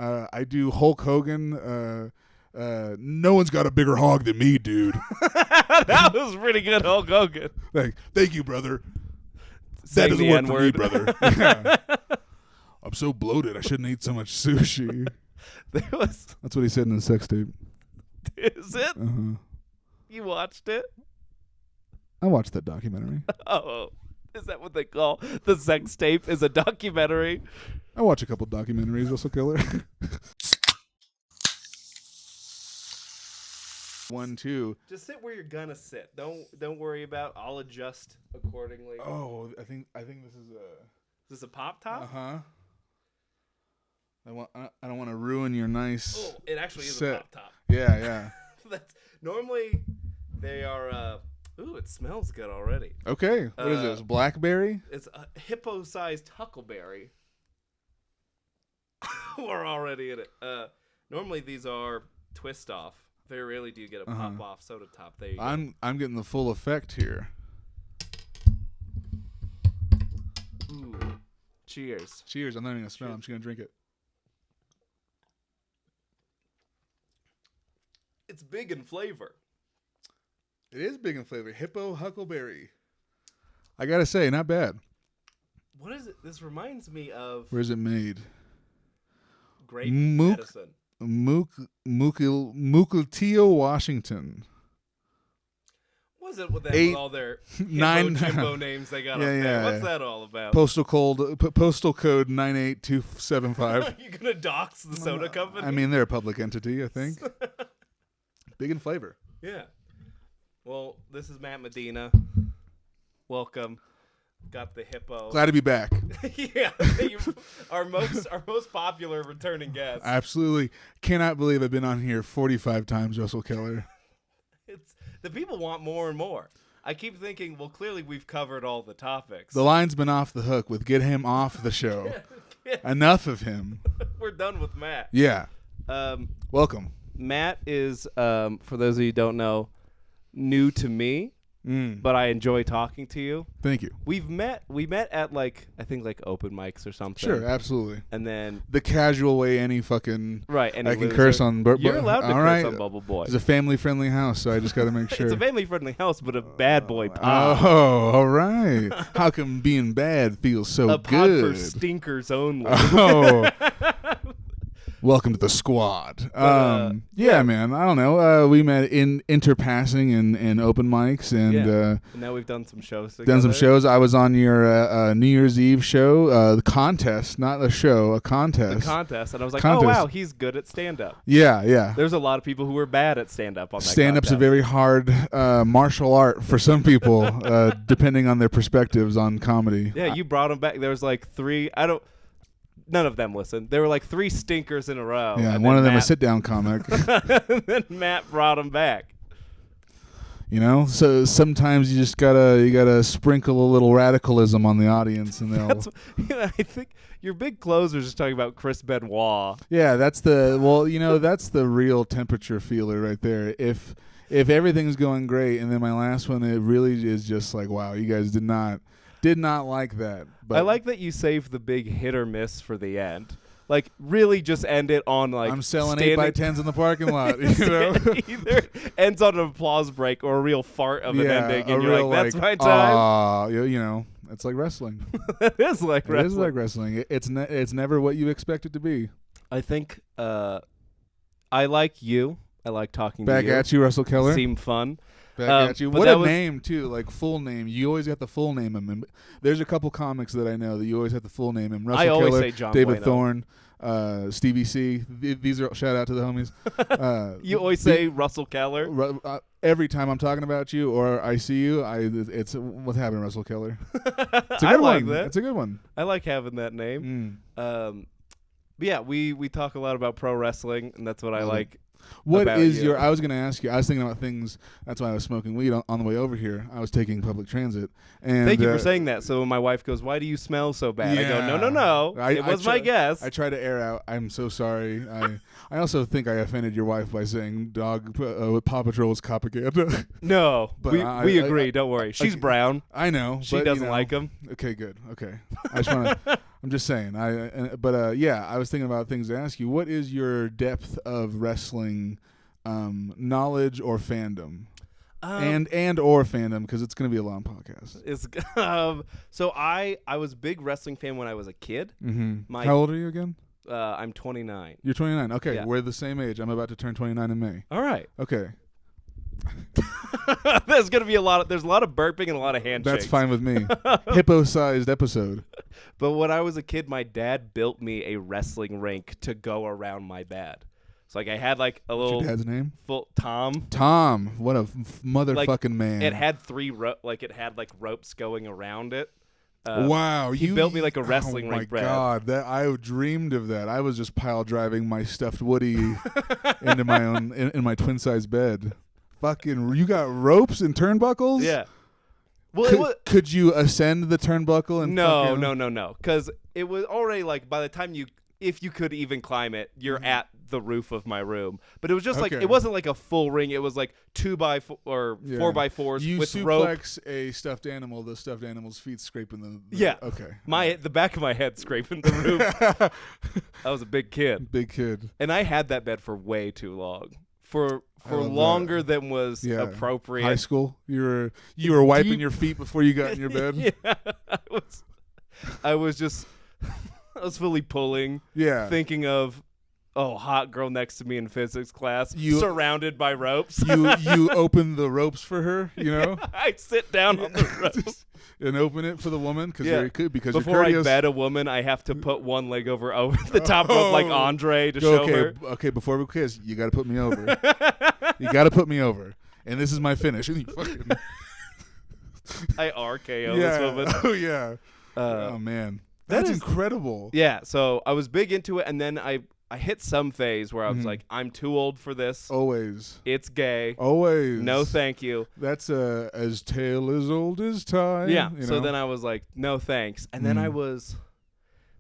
I do Hulk Hogan. No one's got a bigger hog than me, dude. That was pretty good, Hulk Hogan. Like, thank you, brother. Saying that doesn't the work for me, N-word. brother. Yeah. I'm so bloated. I shouldn't eat so much sushi. That's what he said in the sex tape. Is it? Uh-huh. You watched it? I watched that documentary. Oh, is that what they call the sex tape? Is a documentary? I watch a couple documentaries, Russell Keller. 1, 2. Just sit where you're gonna sit. Don't worry about. I'll adjust accordingly. Oh, I think this is a. Is this a pop top? Uh-huh. I don't want to ruin your nice. Oh, it actually is set. a pop top. Yeah. Normally they are. Ooh, it smells good already. Okay. What is this? Blackberry? It's a hippo-sized huckleberry. We're already in it. Normally these are twist off. Very rarely do you get a pop off soda top. There you go. I'm getting the full effect here. Ooh. Cheers. Cheers. I'm not even gonna smell. I'm just gonna drink it. It's big in flavor. It is big in flavor. Hippo Huckleberry. I gotta say, not bad. What is it? This reminds me of Where's it made? grape medicine. Mukilteo, Washington. What's it with that with all their Jimbo names they got up there? What's that all about? Postal code 98275. You gonna dox the soda company? I mean, they're a public entity, I think. Big in flavor. Yeah. Well, this is Matt Medina. Welcome. Got the hippo. Glad to be back. Yeah, our most popular returning guest. Absolutely. Cannot believe I've been on here 45 times, Russell Keller. It's the people want more and more. I keep thinking, well, clearly we've covered all the topics. The line's been off the hook with get him off the show. Enough of him. We're done with Matt. Yeah. Welcome. Matt is, for those of you who don't know, new to me, but I enjoy talking to you. Thank you. We met at I think open mics or something. Sure, absolutely. And then the casual way any fucking I can curse on. You're allowed to curse on Bubble Boy. It's a family-friendly house, so I just got to make sure. It's a family-friendly house, but a bad boy pod. Oh, all right. How come being bad feels so a pod good? For stinkers only. Oh. Welcome to the squad. Yeah, man. I don't know. We met in interpassing and open mics, and now we've done some shows together. Done some shows. I was on your New Year's Eve show, the contest, not a show, a contest. The contest, and I was like, oh wow, he's good at stand-up. Yeah. There's a lot of people who are bad at stand-up on that. Stand-up's a very hard martial art for some people, depending on their perspectives on comedy. Yeah, you brought them back. There was 3. None of them listened. There were 3 stinkers in a row. Yeah, and one of them a sit-down comic. And then Matt brought them back. You know, so sometimes you just gotta sprinkle a little radicalism on the audience, and they'll. I think your big closer's just talking about Chris Benoit. Yeah, that's the real temperature feeler right there. If everything's going great, and then my last one, it really is just like, wow, you guys did not like that. But I like that you save the big hit or miss for the end. Really just end it on I'm selling 8x10s in the parking lot. You know? Either ends on an applause break or a real fart of an ending, and you're like, "That's my time." You know, it's like wrestling. It is like wrestling. It is like wrestling. It's never what you expect it to be. I think I like you. I like talking Back to you. Back at you, Russell Keller. Seem fun. Back at you. What a name, too. Full name. You always got the full name of him. There's a couple comics that I know that you always have the full name of. Russell always Keller, say John David Bueno. Thorne, Stevie C. These are shout out to the homies. You always say Russell Keller. Every time I'm talking about you or I see you, it's what's happening, Russell Keller. It's a I good like one. that. It's a good one. I like having that name. But yeah, we talk a lot about pro wrestling, and that's what I like. What is you. I was going to ask you. I was thinking about things. That's why I was smoking weed on the way over here. I was taking public transit. And thank you for saying that. So when my wife goes, "Why do you smell so bad?" I go, "No. It was my guess." I try to air out. I'm so sorry. I also think I offended your wife by saying dog Paw Patrol is propaganda. No, but we agree. Don't worry. She's brown. I know. She doesn't like him. Okay, good. Okay. I just want to. I'm just saying. Yeah, I was thinking about things to ask you. What is your depth of wrestling knowledge or fandom? And or fandom, because it's going to be a long podcast. So I was a big wrestling fan when I was a kid. Mm-hmm. How old are you again? I'm 29. You're 29. Okay, yeah. We're the same age. I'm about to turn 29 in May. All right. Okay. There's going to be a lot of burping and a lot of handshakes. That's fine with me. Hippo-sized episode. But when I was a kid, my dad built me a wrestling rink to go around my bed. So I had a little. What's your dad's name? Tom. Tom, what a motherfucking man! It had ropes going around it. Wow, he built me like a wrestling rink. Oh my god, I dreamed of that. I was just pile driving my stuffed Woody into my own in my twin size bed. Fucking, you got ropes and turnbuckles? Yeah. Well, could you ascend the turnbuckle and no, because it was already by the time if you could even climb it, you're at the roof of my room. But it was just it wasn't like a full ring. It was 2x4 or 4x4s you with rope. You suplex a stuffed animal. The stuffed animal's feet scraping the yeah. Okay. The back of my head scraping the roof. I was a big kid. Big kid. And I had that bed for way too long. For longer than was appropriate. High school. You were wiping your feet before you got in your bed. Yeah. I was fully pulling. Yeah. Thinking of, hot girl next to me in physics class, surrounded by ropes. You open the ropes for her, I sit down on the ropes. And open it for the woman because before I bed a woman, I have to put one leg over the top rope like Andre to show her. Okay, before we kiss, you got to put me over. You got to put me over. And this is my finish. I RKO this woman. Oh, yeah. Oh, man. That's incredible. Yeah, so I was big into it, and then I hit some phase where I was like, I'm too old for this. Always. It's gay. Always. No, thank you. That's as tale as old as time. Yeah. So then I was like, no thanks. And then I was,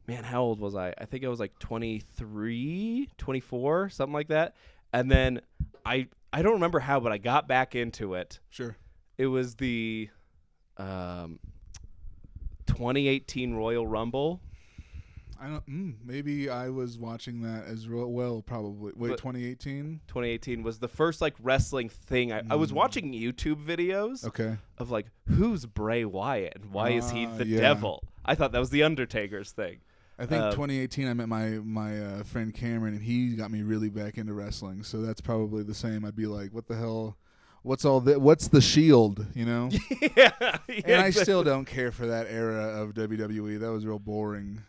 how old was I? I think I was 23, 24, something like that. And then I don't remember how, but I got back into it. Sure. It was the 2018 Royal Rumble. Maybe I was watching that as well. Probably. Wait, 2018. 2018 was the first wrestling thing. I was watching YouTube videos. Okay. Of who's Bray Wyatt and why is he the devil? I thought that was the Undertaker's thing. I think 2018 I met my friend Cameron, and he got me really back into wrestling. So that's probably the same. I'd be like, what the hell? What's all that? What's the Shield? Yeah. And I still don't care for that era of WWE. That was real boring.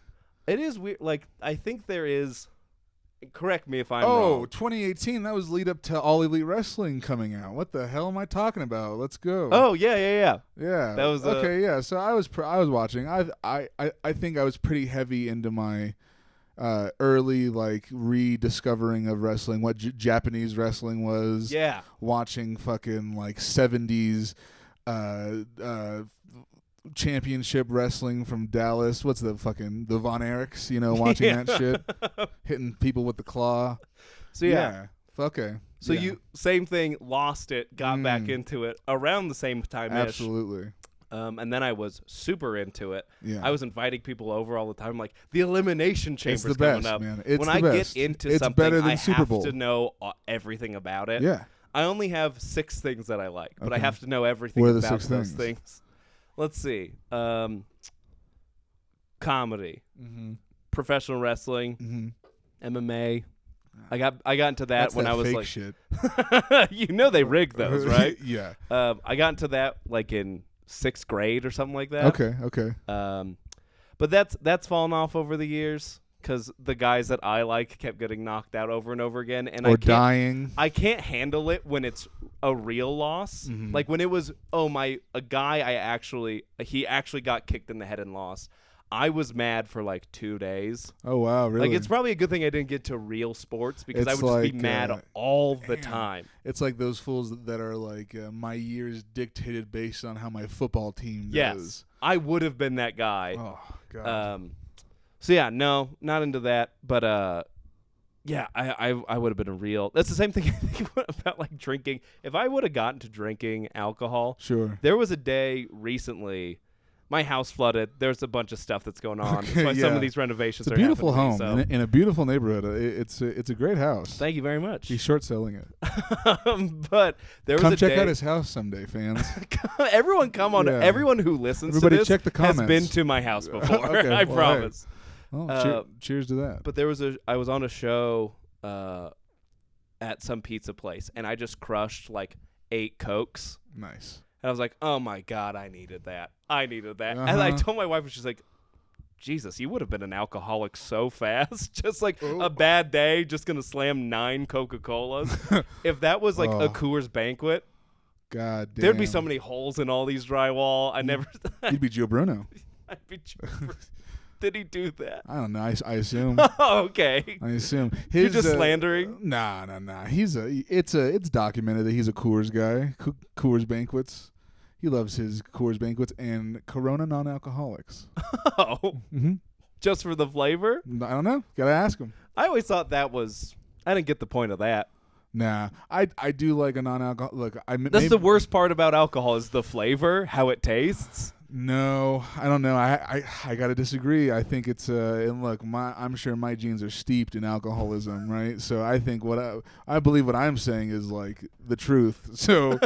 It is weird. I think there is. Correct me if I'm wrong. Oh, 2018. That was lead up to All Elite Wrestling coming out. What the hell am I talking about? Let's go. Oh yeah. Yeah. That was okay. Yeah. So I was watching. I think I was pretty heavy into my early rediscovering of wrestling, what Japanese wrestling was. Yeah. Watching fucking 70s championship wrestling from Dallas. What's the Von Erichs, watching that shit, hitting people with the claw. So yeah. Okay. So you same thing, lost it, got back into it around the same time. Absolutely. And then I was super into it. Yeah. I was inviting people over all the time. The Elimination Chamber's it's the best, coming up. Man. It's when the I best. get into it's something, better than I Super Bowl. have to know everything about it. Yeah. I only have 6 things that I like, but I have to know everything what are the about 6 those things. Let's see. Comedy, professional wrestling, MMA. I got into that That's when I was fake shit. They rigged those, right? Yeah. I got into that in 6th grade or something like that. Okay. But that's fallen off over the years because the guys that I like kept getting knocked out over and over again, and dying. I can't handle it when it's a real loss. When it was a guy he actually got kicked in the head and lost. I was mad for 2 days. Oh wow, really? It's probably a good thing I didn't get to real sports because I would just be mad all the time. It's like those fools that are my years dictated based on how my football team does. Yes, I would have been that guy. Oh god. So yeah, no, not into that, but yeah, I would have been a real. That's the same thing I think about drinking. If I would have gotten to drinking alcohol, sure. There was a day recently. my house flooded. There's a bunch of stuff that's going on. Okay, That's why yeah. some of these renovations It's are a beautiful home happening. in a beautiful neighborhood. It's a great house. Thank you very much. He's short selling it. But there was Come a check day, out his house someday, fans. everyone come on. Yeah. Everyone who listens Everybody to this check the has comments. been to my house before. Okay, I well, promise. Well, cheers to that. But I was on a show at some pizza place, and I just crushed like 8 Cokes. Nice. And I was like, oh, my God, I needed that. And Uh-huh. I told my wife, and she's like, Jesus, you would have been an alcoholic so fast. Just like a bad day, just going to slam 9 Coca-Colas. If that was like a Coors Banquet, God damn. there'd be so many holes in all these drywall. You'd be Joe Bruno. I'd be Did he do that? I don't know. I assume. Oh, okay. I assume. You're just slandering? Nah. It's documented that he's a Coors guy. Coors Banquets. He loves his Coors Banquets and Corona non-alcoholics. Oh. Mm-hmm. Just for the flavor? I don't know. Gotta ask him. I always thought I didn't get the point of that. Nah. I do like a non-alcohol. Look, That's the worst part about alcohol is the flavor, how it tastes. No, I don't know. I gotta disagree. I think it's and look, I'm sure my genes are steeped in alcoholism, right? So I think I believe what I'm saying is like the truth. So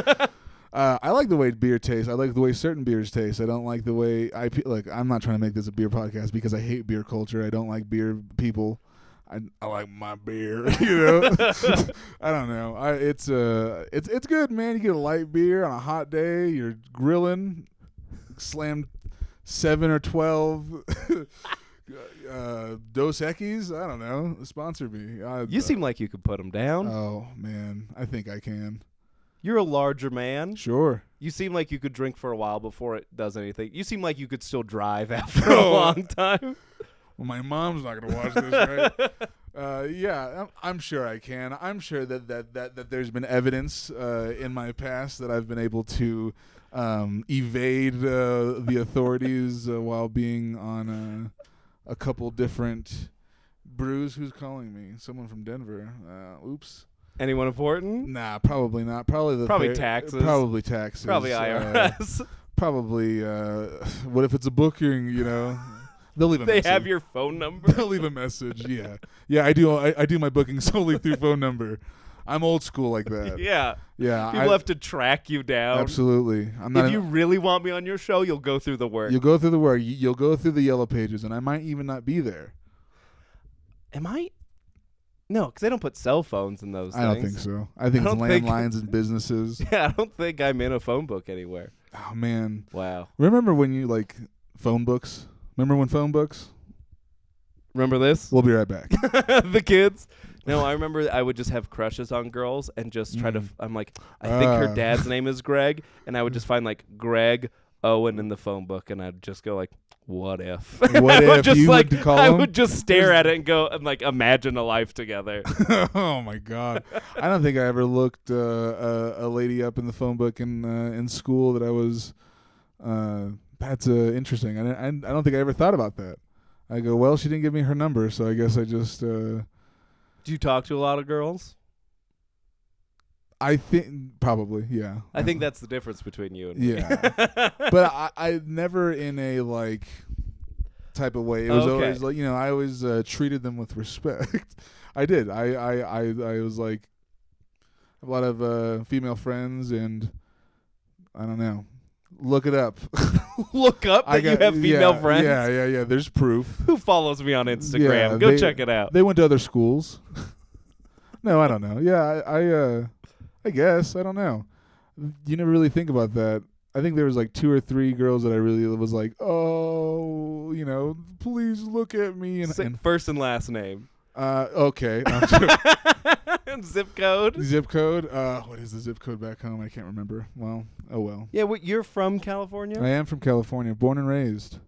I like the way beer tastes. I like the way certain beers taste. I don't like the way I'm not trying to make this a beer podcast because I hate beer culture. I don't like beer people. I like my beer, you know. I don't know. It's good, man. You get a light beer on a hot day. You're grilling. Slammed 7 or 12 Dos Equis. I don't know. Sponsor me. You seem like you could put them down. Oh, man. I think I can. You're a larger man. Sure. You seem like you could drink for a while before it does anything. You seem like you could still drive after a long time. Well, my mom's not going to watch this, right? Yeah, I'm sure I can. I'm sure that there's been evidence in my past that I've been able to evade the authorities while being on a couple different brews. Who's calling me? Someone from Denver. Oops. Anyone important? Nah, probably not. Probably taxes. Probably taxes. Probably IRS. Probably. What if it's a booking? You know. They'll leave a message. They have your phone number. They'll leave a message. Yeah. I do. I do my booking solely through phone number. I'm old school like that. Yeah. Yeah. People have to track you down. Absolutely. If you really want me on your show, you'll go through the work. You'll go through the work. You'll go through the yellow pages, and I might even not be there. Am I? No, because they don't put cell phones in those things. I don't think so. I think it's landlines and businesses. Yeah, I don't think I'm in a phone book anywhere. Oh, man. Wow. Remember when you, phone books? Remember when phone books? Remember this? We'll be right back. The kids. No, I remember I would just have crushes on girls and just try to. I'm like, I think her dad's name is Greg, and I would just find Greg Owen in the phone book, and I'd just go what if? What if just you would call I him? would just stare at it and go and imagine a life together. Oh my God! I don't think I ever looked a lady up in the phone book in school that I was. That's interesting. I don't think I ever thought about that. I go, well, she didn't give me her number, so I guess I just. Do you talk to a lot of girls? I think probably, yeah. I think that's the difference between you and me. Yeah. But I never in a type of way. It was always I always treated them with respect. I did. I was I have a lot of female friends, and I don't know. Look it up. Look up that you have female friends? Yeah. There's proof. Who follows me on Instagram? Yeah, Go check it out. They went to other schools. No, I don't know. Yeah, I guess. I don't know. You never really think about that. I think there was 2 or 3 girls that I really was oh, please look at me. And first and last name. Okay. Zip code. Zip code. What is the zip code back home? I can't remember. Well, oh well. Yeah, you're from California? I am from California, born and raised.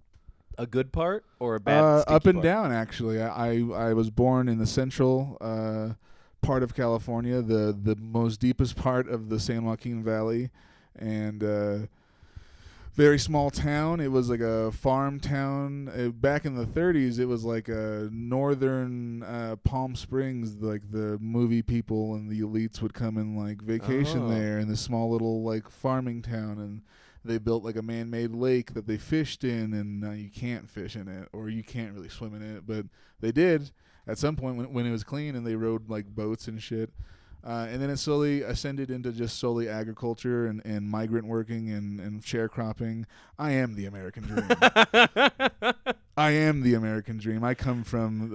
A good part or a bad? Up and part? down, actually. I was born in the central part of California, the most deepest part of the San Joaquin Valley, and very small town. It was a farm town. Back in the 30s, it was a northern Palm Springs. The movie people and the elites would come and vacation there in this small little farming town. And they built like a man-made lake that they fished in, and now you can't fish in it, or you can't really swim in it, but they did at some point when it was clean, and they rode like boats and shit. And then it slowly ascended into just solely agriculture and migrant working and sharecropping. I am the American dream. I am the American dream. I come from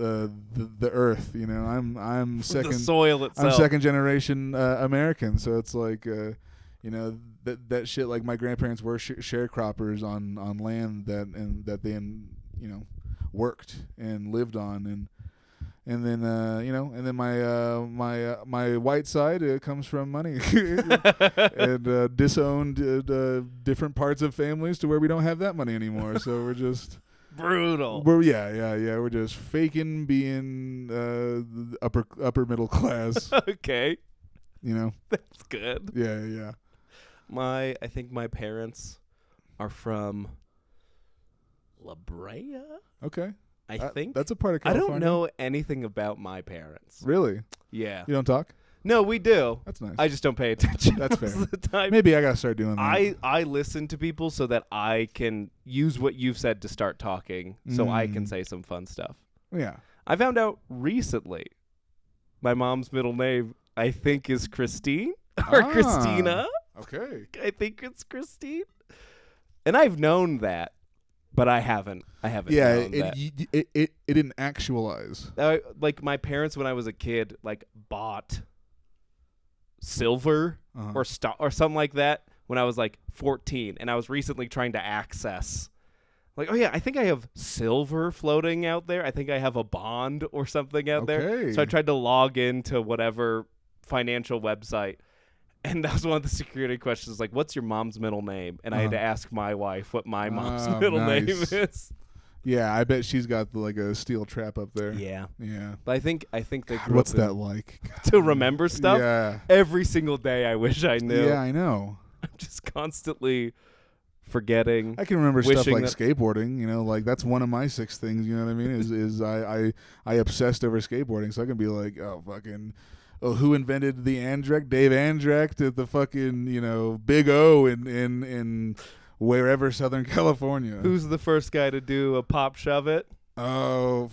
the earth. You know, I'm second. The soil itself. I'm second generation American. So it's like, you know, that shit. Like my grandparents were sharecroppers on land that they you know worked and lived on and then you know, and then my white side comes from money and disowned different parts of families to where we don't have that money anymore. So we're just brutal. We're just faking being upper middle class. Okay, you know, that's good. Yeah. I think my parents are from La Brea. Okay. I think that's a part of California. I don't know anything about my parents. Really? Yeah. You don't talk? No, we do. That's nice. I just don't pay attention. That's fair. Most of the time. Maybe I gotta start doing that. I listen to people so that I can use what you've said to start talking, so I can say some fun stuff. Yeah. I found out recently my mom's middle name, I think, is Christine or Christina. Okay. I think it's Christine. And I've known that, but I haven't. Yeah, known that. it didn't actualize. Like my parents, when I was a kid, like bought silver or something like that when I was like 14, and I was recently trying to access. Like, oh yeah, I think I have silver floating out there. I think I have a bond or something out there. So I tried to log into whatever financial website. And that was one of the security questions, like, what's your mom's middle name? And I had to ask my wife what my mom's middle name is. Yeah, I bet she's got like a steel trap up there. Yeah. Yeah. But I think they grew what's up that like? To remember stuff? Yeah. Every single day I wish I knew. Yeah, I know. I'm just constantly forgetting. I can remember stuff like skateboarding, you know, like that's one of my 6 things, you know what I mean? Is I obsessed over skateboarding, so I can be like, who invented the Andrecht? Dave Andrecht at the fucking, you know, Big O in wherever Southern California. Who's the first guy to do a pop shove it? Oh,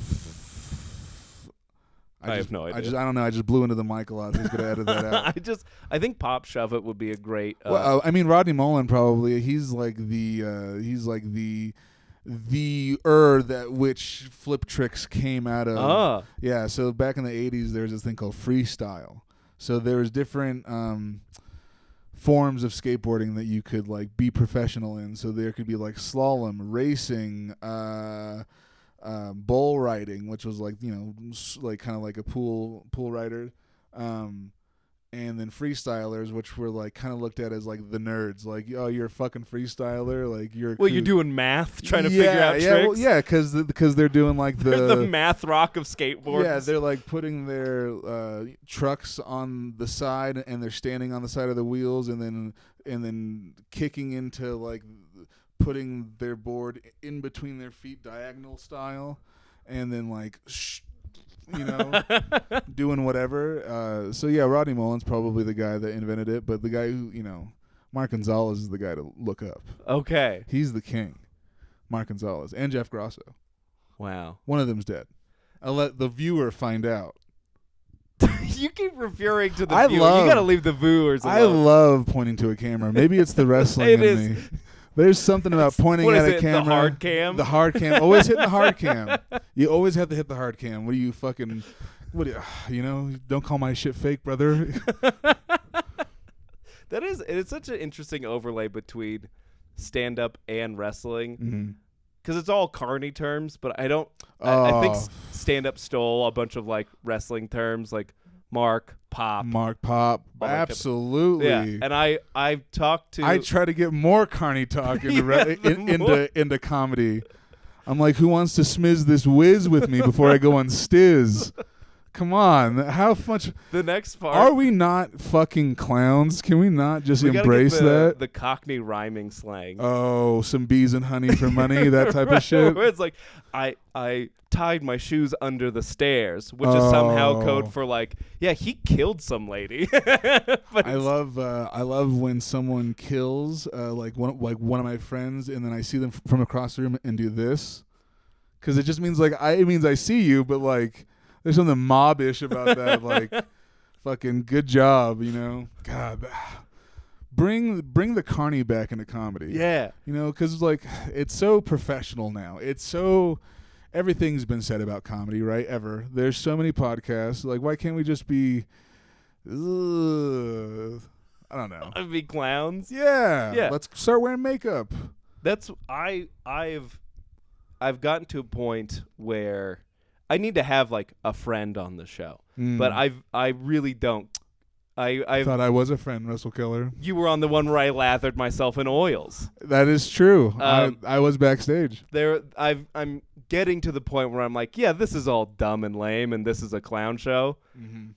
I have no idea. I don't know. I just blew into the mic a lot. So he's gonna edit that out. I think pop shove it would be a great. Well, I mean, Rodney Mullen probably. He's like the that which flip tricks came out of. Yeah, so back in the 80s there was this thing called freestyle. So there was different forms of skateboarding that you could like be professional in. So there could be like slalom, racing, bull riding, which was like, you know, like kind of like a pool rider. And then freestylers, which were like kind of looked at as like the nerds, like, oh, you're a fucking freestyler, like you're. Well, you're doing math, trying to figure out tricks. Well, yeah, because they're doing like the math rock of skateboards. Yeah, they're like putting their trucks on the side, and they're standing on the side of the wheels, and then kicking into like putting their board in between their feet, diagonal style, and then like. You know, doing whatever. So yeah, Rodney Mullen's probably the guy that invented it, but the guy who, you know, Mark Gonzalez is the guy to look up. Okay. He's the king. Mark Gonzalez and Jeff Grosso. Wow. One of them's dead. I'll let the viewer find out. You keep referring to the viewer. You got to leave the viewers alone. I love pointing to a camera. Maybe it's the wrestling in me. There's something about pointing at a camera. The hard cam? The hard cam. Always hitting the hard cam. You always have to hit the hard cam. What do you fucking... What do you know, don't call my shit fake, brother. It's such an interesting overlay between stand-up and wrestling. Because it's all carny terms, but I don't... I think stand-up stole a bunch of like wrestling terms like Mark, Pop. Absolutely. Yeah, and I've talked to... I try to get more carny talk into comedy. I'm like, who wants to smiz this whiz with me before I go on Stiz? Come on. How much? The next part. Are we not fucking clowns? Can we not just embrace that? The Cockney rhyming slang. Oh, some bees and honey for money, that type of shit. Where it's like, I tied my shoes under the stairs, which is somehow code for like, yeah, he killed some lady. I love when someone kills like one of my friends, and then I see them from across the room and do this, because it just means like it means I see you, but like there's something mobbish about that. Like, fucking good job, you know. God, bring the carny back into comedy. Yeah, you know, because like it's so professional now. It's so. Everything's been said about comedy, right? Ever. There's so many podcasts. Like, why can't we just be, I don't know. Be clowns. Yeah. Let's start wearing makeup. That's I've gotten to a point where I need to have like a friend on the show, but I really don't. I thought I was a friend, Russell Keller. You were on the one where I lathered myself in oils. That is true. I was backstage. I'm getting to the point where I'm like, yeah, this is all dumb and lame, and this is a clown show. Mm-hmm.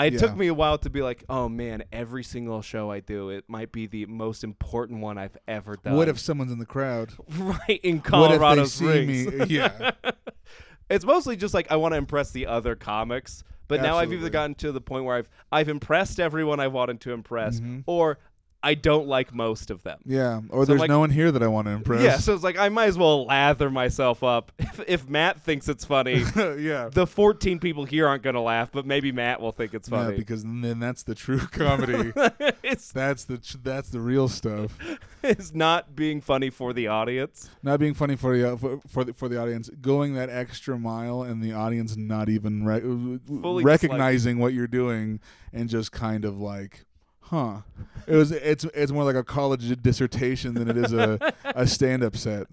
It took me a while to be like, oh man, every single show I do, it might be the most important one I've ever done. What if someone's in the crowd? Right, in Colorado Springs. See me? Yeah. It's mostly just like I want to impress the other comics. But now I've either gotten to the point where I've impressed everyone I wanted to impress, or I don't like most of them. Yeah, or so there's no one here that I want to impress. Yeah, so it's like I might as well lather myself up. If Matt thinks it's funny, yeah, the 14 people here aren't going to laugh, but maybe Matt will think it's funny. Yeah, because then that's the true comedy. That's the real stuff. It's not being funny for the audience. Not being funny for the audience. Going that extra mile, and the audience not even fully recognizing what you're doing, and just kind of like. Huh. It's more like a college dissertation than it is a stand-up set.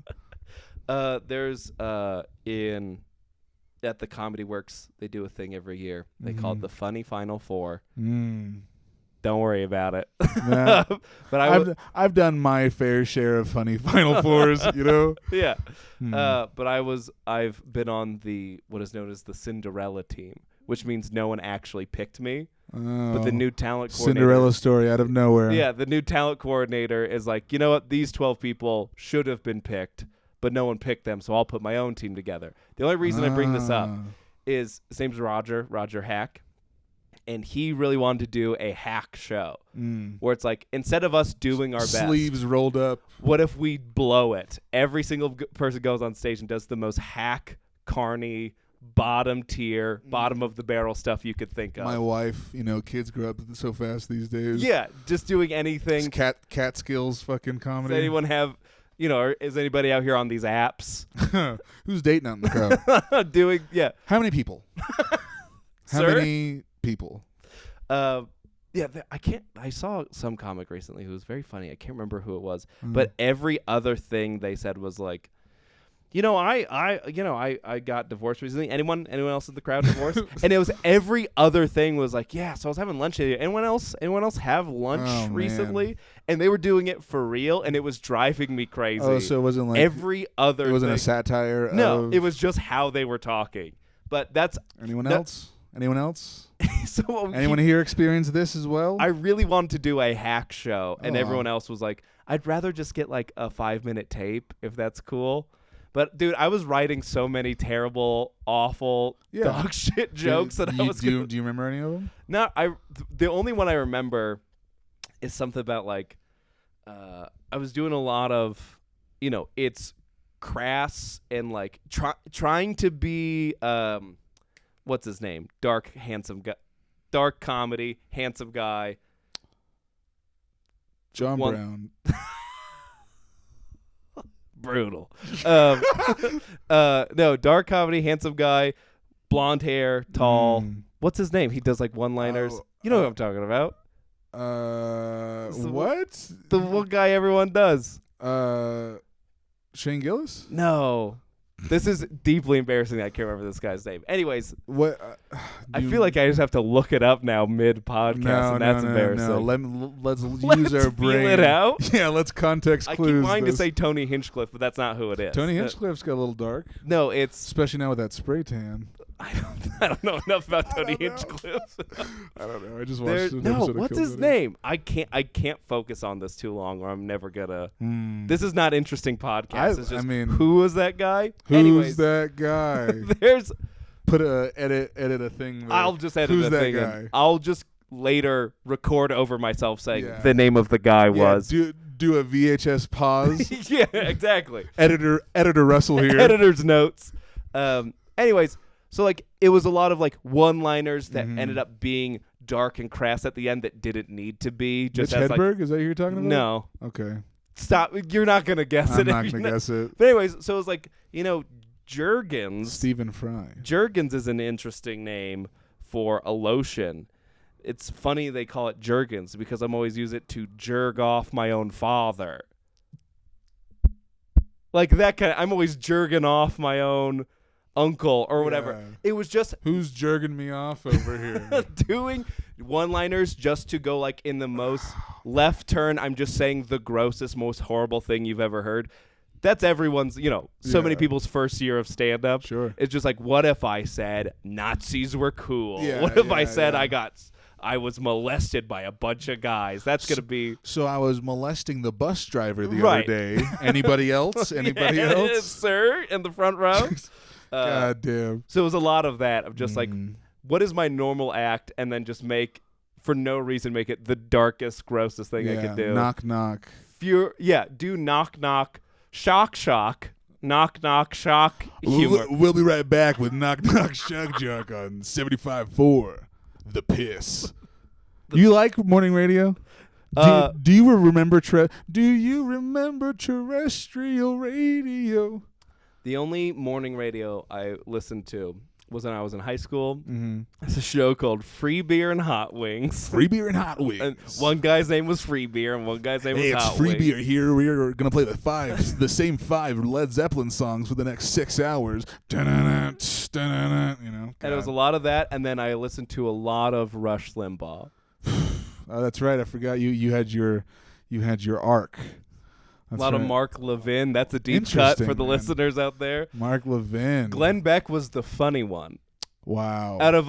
There's at the Comedy Works, they do a thing every year. They call it the Funny Final Four. Don't worry about it. Nah. But I've done my fair share of funny Final Fours, you know? Yeah. But I've been on what is known as the Cinderella team, which means no one actually picked me. But the new talent coordinator... Cinderella story out of nowhere. Yeah, the new talent coordinator is like, you know what? These 12 people should have been picked, but no one picked them, so I'll put my own team together. The only reason I bring this up is his name's Roger Hack, and he really wanted to do a hack show where it's like, instead of us doing our best... Sleeves rolled up. What if we blow it? Every single person goes on stage and does the most hack, carny... bottom tier, bottom of the barrel stuff you could think of. My wife, kids grow up so fast these days. Yeah, just doing anything. It's cat skills fucking comedy. Does anyone have, is anybody out here on these apps? Who's dating out in the crowd? How many people? How many people? I saw some comic recently who was very funny. I can't remember who it was, but every other thing they said was like, I got divorced recently. Anyone else in the crowd divorced? And it was every other thing was like, yeah, so I was having lunch today. Anyone else have lunch recently? Man. And they were doing it for real, and it was driving me crazy. Oh, so it wasn't like every other It wasn't thing. A satire No, it was just how they were talking. But that's Anyone else? So anyone here experience this as well? I really wanted to do a hack show, and everyone else was like, I'd rather just get like a 5-minute tape if that's cool. But dude, I was writing so many terrible, awful, dog shit jokes that I was. Do you remember any of them? No, the only one I remember is something about like, I was doing a lot of, it's crass and like trying to be, what's his name? Dark comedy, handsome guy. John Brown. Brutal. No, dark comedy, handsome guy, blonde hair, tall. What's his name? He does like one-liners. You know what I'm talking about. What? The one guy everyone does. Shane Gillis? No. This is deeply embarrassing that I can't remember this guy's name. Anyways, what? I feel like I just have to look it up now mid-podcast, and that's embarrassing. No. Let's use our brain. Feel it out? Yeah, let's context clues. I keep wanting to say Tony Hinchcliffe, but that's not who it is. Tony Hinchcliffe's got a little dark. No, it's... Especially now with that spray tan. I don't know enough about Tony Hinchcliffe. I don't know. I just watched an no, episode of what's Kill his Bill. name? I can't focus on this too long, or I'm never gonna. This is not interesting podcast. It's just who was that guy? Who's Anyways, that guy? there's Put a edit a thing. There. I'll just edit Who's the that thing. guy? I'll just later record over myself saying Yeah. the name of the guy was. Do a VHS pause. Yeah, exactly. Editor Russell here. Editor's notes. Anyways, so like it was a lot of like one-liners that ended up being dark and crass at the end that didn't need to be. Just Mitch as Hedberg? like, Is that who you're talking about? no, Okay. stop. You're not gonna guess I'm it. not gonna guess it. But anyways, so it was like Jergens. Stephen Fry. Jergens is an interesting name for a lotion. It's funny they call it Jergens because I'm always use it to jerk off my own father. Like that kind of, I'm always jerking off my own uncle or whatever. Yeah. It was just Who's jerking me off over here? doing one-liners just to go like in the most left turn. I'm just saying the grossest, most horrible thing you've ever heard. That's everyone's, so many people's first year of stand-up. Sure. It's just like, what if I said Nazis were cool? Yeah, what if I yeah, said yeah. I was molested by a bunch of guys? That's going to be... So I was molesting the bus driver the Right. other day. Anybody else? Anybody Yeah, else? sir, in the front row. God damn. So it was a lot of that, of just like, what is my normal act? And then just for no reason, make it the darkest, grossest thing I could do. Knock, knock. Do knock, knock, shock, knock, knock, shock, humor. We'll be right back with Knock, Knock, Shock Jock on 75.4, The Piss. You like morning radio? Do you remember terrestrial radio? The only morning radio I listened to was when I was in high school. It's a show called Free Beer and Hot Wings. Free beer and hot wings. And one guy's name was Free Beer, and one guy's name was Hey, it's Hot free Wings. beer here. We're gonna play the same 5 Led Zeppelin songs for the next 6 hours. And it was a lot of that, and then I listened to a lot of Rush Limbaugh. Oh, that's right. I forgot you had your arc. That's a lot of right. Mark Levin. That's a deep cut for the man. listeners out there. Mark Levin. Glenn Beck was the funny one. Wow. Out of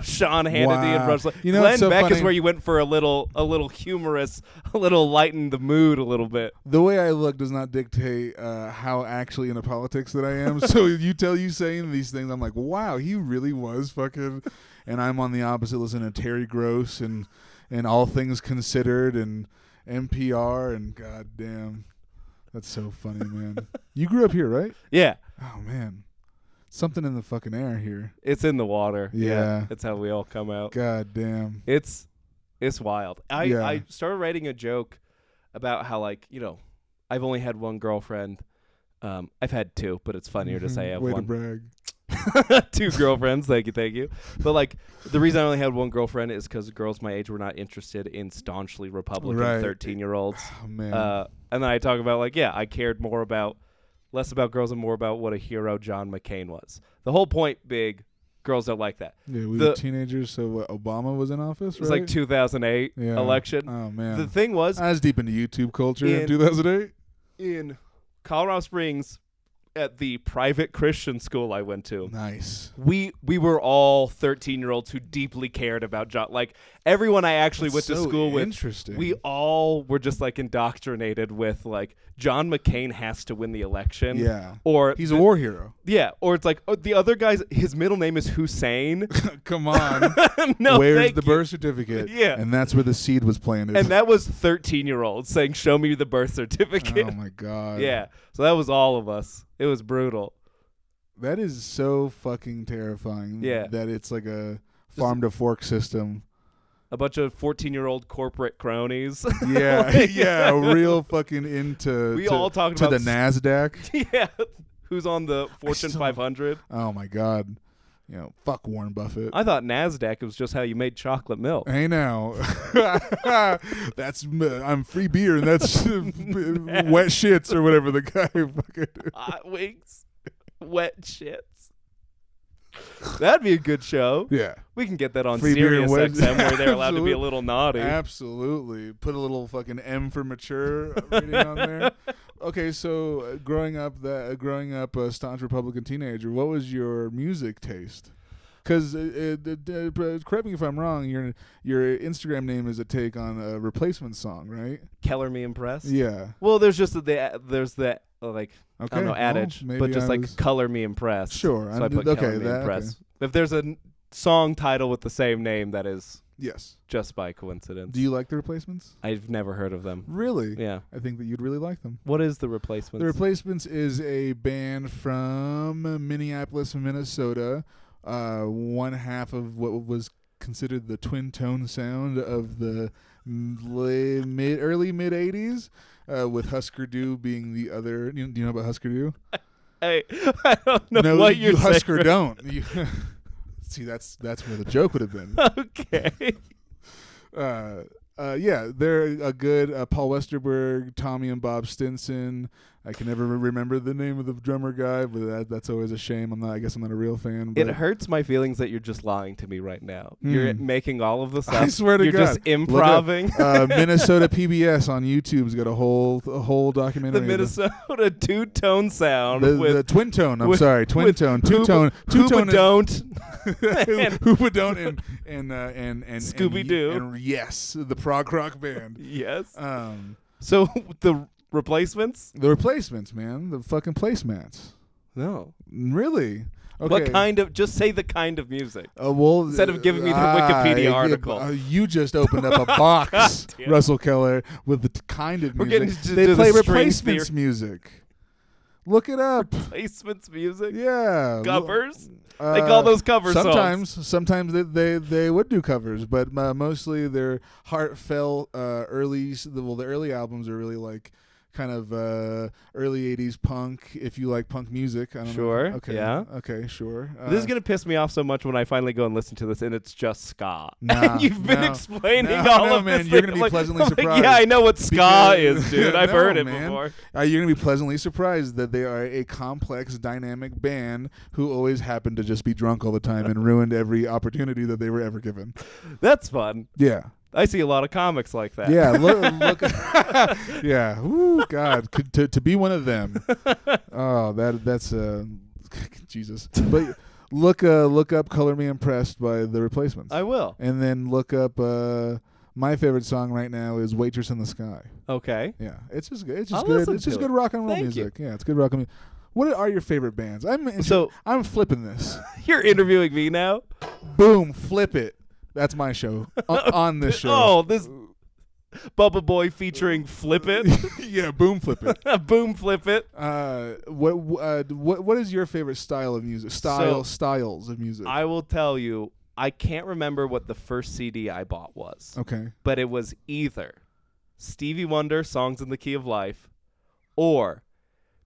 Sean Hannity and Rush Limbaugh. Glenn so Beck funny? is where you went for a little humorous, a little lighten the mood a little bit. The way I look does not dictate how actually into politics that I am. So you saying these things, I'm like, wow, he really was fucking. And I'm on the opposite, listening to Terry Gross and All Things Considered and NPR and goddamn, that's so funny, man. You grew up here, right? Yeah. Oh man, something in the fucking air here. It's in the water. Yeah. That's how we all come out. God damn. It's wild. I started writing a joke about how, like, I've only had one girlfriend. I've had 2, but it's funnier to say I have Way one. to brag. 2 girlfriends. Thank you. But like, the reason I only had one girlfriend is because girls my age were not interested in staunchly Republican 13-year-olds. Oh man. And then I talk about like, I cared less about girls and more about what a hero John McCain was. The whole point, girls don't like that. Yeah, we were teenagers, so what, Obama was in office, right? It was like 2008 election. Oh man. The thing was, I was deep into YouTube culture in 2008. In Colorado Springs, at the private Christian school I went to. Nice. We were all 13-year-olds who deeply cared about John. Like, everyone I actually went to school with. Interesting. We all were just like indoctrinated with like, John McCain has to win the election. Yeah. Or he's a war hero. Yeah. Or it's like, the other guy's, his middle name is Hussein. Come on. No, where's the birth certificate? Yeah. And that's where the seed was planted. And that was 13-year-olds saying, show me the birth certificate. Oh my God. Yeah. So that was all of us. It was brutal. That is so fucking terrifying. Yeah. That it's like a farm to fork system. A bunch of 14-year-old corporate cronies. Yeah. Yeah. Real fucking into we all talked to about the NASDAQ. Yeah. Who's on the Fortune 500. Oh my God. Fuck Warren Buffett. I thought NASDAQ was just how you made chocolate milk. Hey now. I'm free beer and that's wet shits or whatever the guy fucking Hot wings. Wet shits. That'd be a good show. Yeah. We can get that on Free beer and Sirius wet- XM where they're allowed to be a little naughty. Absolutely. Put a little fucking M for mature rating on there. Okay, so growing up a staunch Republican teenager, what was your music taste? Because correct me if I'm wrong. Your Instagram name is a take on a Replacement song, right? Keller Me Impressed. Yeah. Well, there's the like I don't know adage, but just like color me impressed. Sure. So I put Color Me Impressed. Okay. If there's a song title with the same name, that is just by coincidence. Do you like the Replacements? I've never heard of them. Really? Yeah. I think that you'd really like them. What is the Replacements? The Replacements is a band from Minneapolis, Minnesota. One half of what was considered the twin tone sound of the early mid 80s, with Husker Du being the other. Do you know about Husker Du? Hey, I don't know what you're saying. Husker don't. See, that's where the joke would have been. Okay. Yeah, they're a good Paul Westerberg, Tommy and Bob Stinson. I can never remember the name of the drummer guy, but that's always a shame. I guess I'm not a real fan. But it hurts my feelings that you're just lying to me right now. You're making all of this up. I swear to you're God. You're just improving. Minnesota PBS on YouTube's got a whole documentary. The Minnesota two-tone sound. The twin tone. I'm sorry, twin tone. Two-tone. Two-tone. Don't. Hoopa Don't and Scooby-Doo. And yes, the prog rock band. Yes. So the Replacements? The Replacements, man. The fucking placemats. No. Really? Okay. What kind of? Just say the kind of music. Well, instead of giving me the Wikipedia article. You just opened up a box, Russell Keller, with the kind of music. We're getting they play Replacements music. Look it up. Replacements music? Yeah. Covers? They call those cover songs. Sometimes they would do covers, but mostly they're heartfelt the early albums are really like kind of early 80s punk, if you like punk music. I don't know. Okay. Yeah. Okay, sure. This is going to piss me off so much when I finally go and listen to this and it's just ska. Nah, and you've been explaining all of man, this. You're going to be pleasantly surprised. Yeah, I know what ska is, dude. I've heard it before. You're going to be pleasantly surprised that they are a complex, dynamic band who always happen to just be drunk all the time and ruined every opportunity that they were ever given. That's fun. Yeah. I see a lot of comics like that. Yeah, look yeah. Ooh, God, to be one of them. Oh, that's Jesus. But look up "Color Me Impressed" by the Replacements. I will. And then look up my favorite song right now is "Waitress in the Sky." Okay. Yeah, it's just good. It's just I'll good. listen It's just to good it. rock and roll Thank music. you. Yeah, it's good rock and music. What are your favorite bands? I'm flipping this. You're interviewing me now? Boom, flip it. That's my show on this show. Oh, this Bubba Boy featuring Flip It. Yeah, Boom Flip It. Boom Flip It. What is your favorite style of music? Styles of music. I will tell you, I can't remember what the first CD I bought was. Okay. But it was either Stevie Wonder, Songs in the Key of Life, or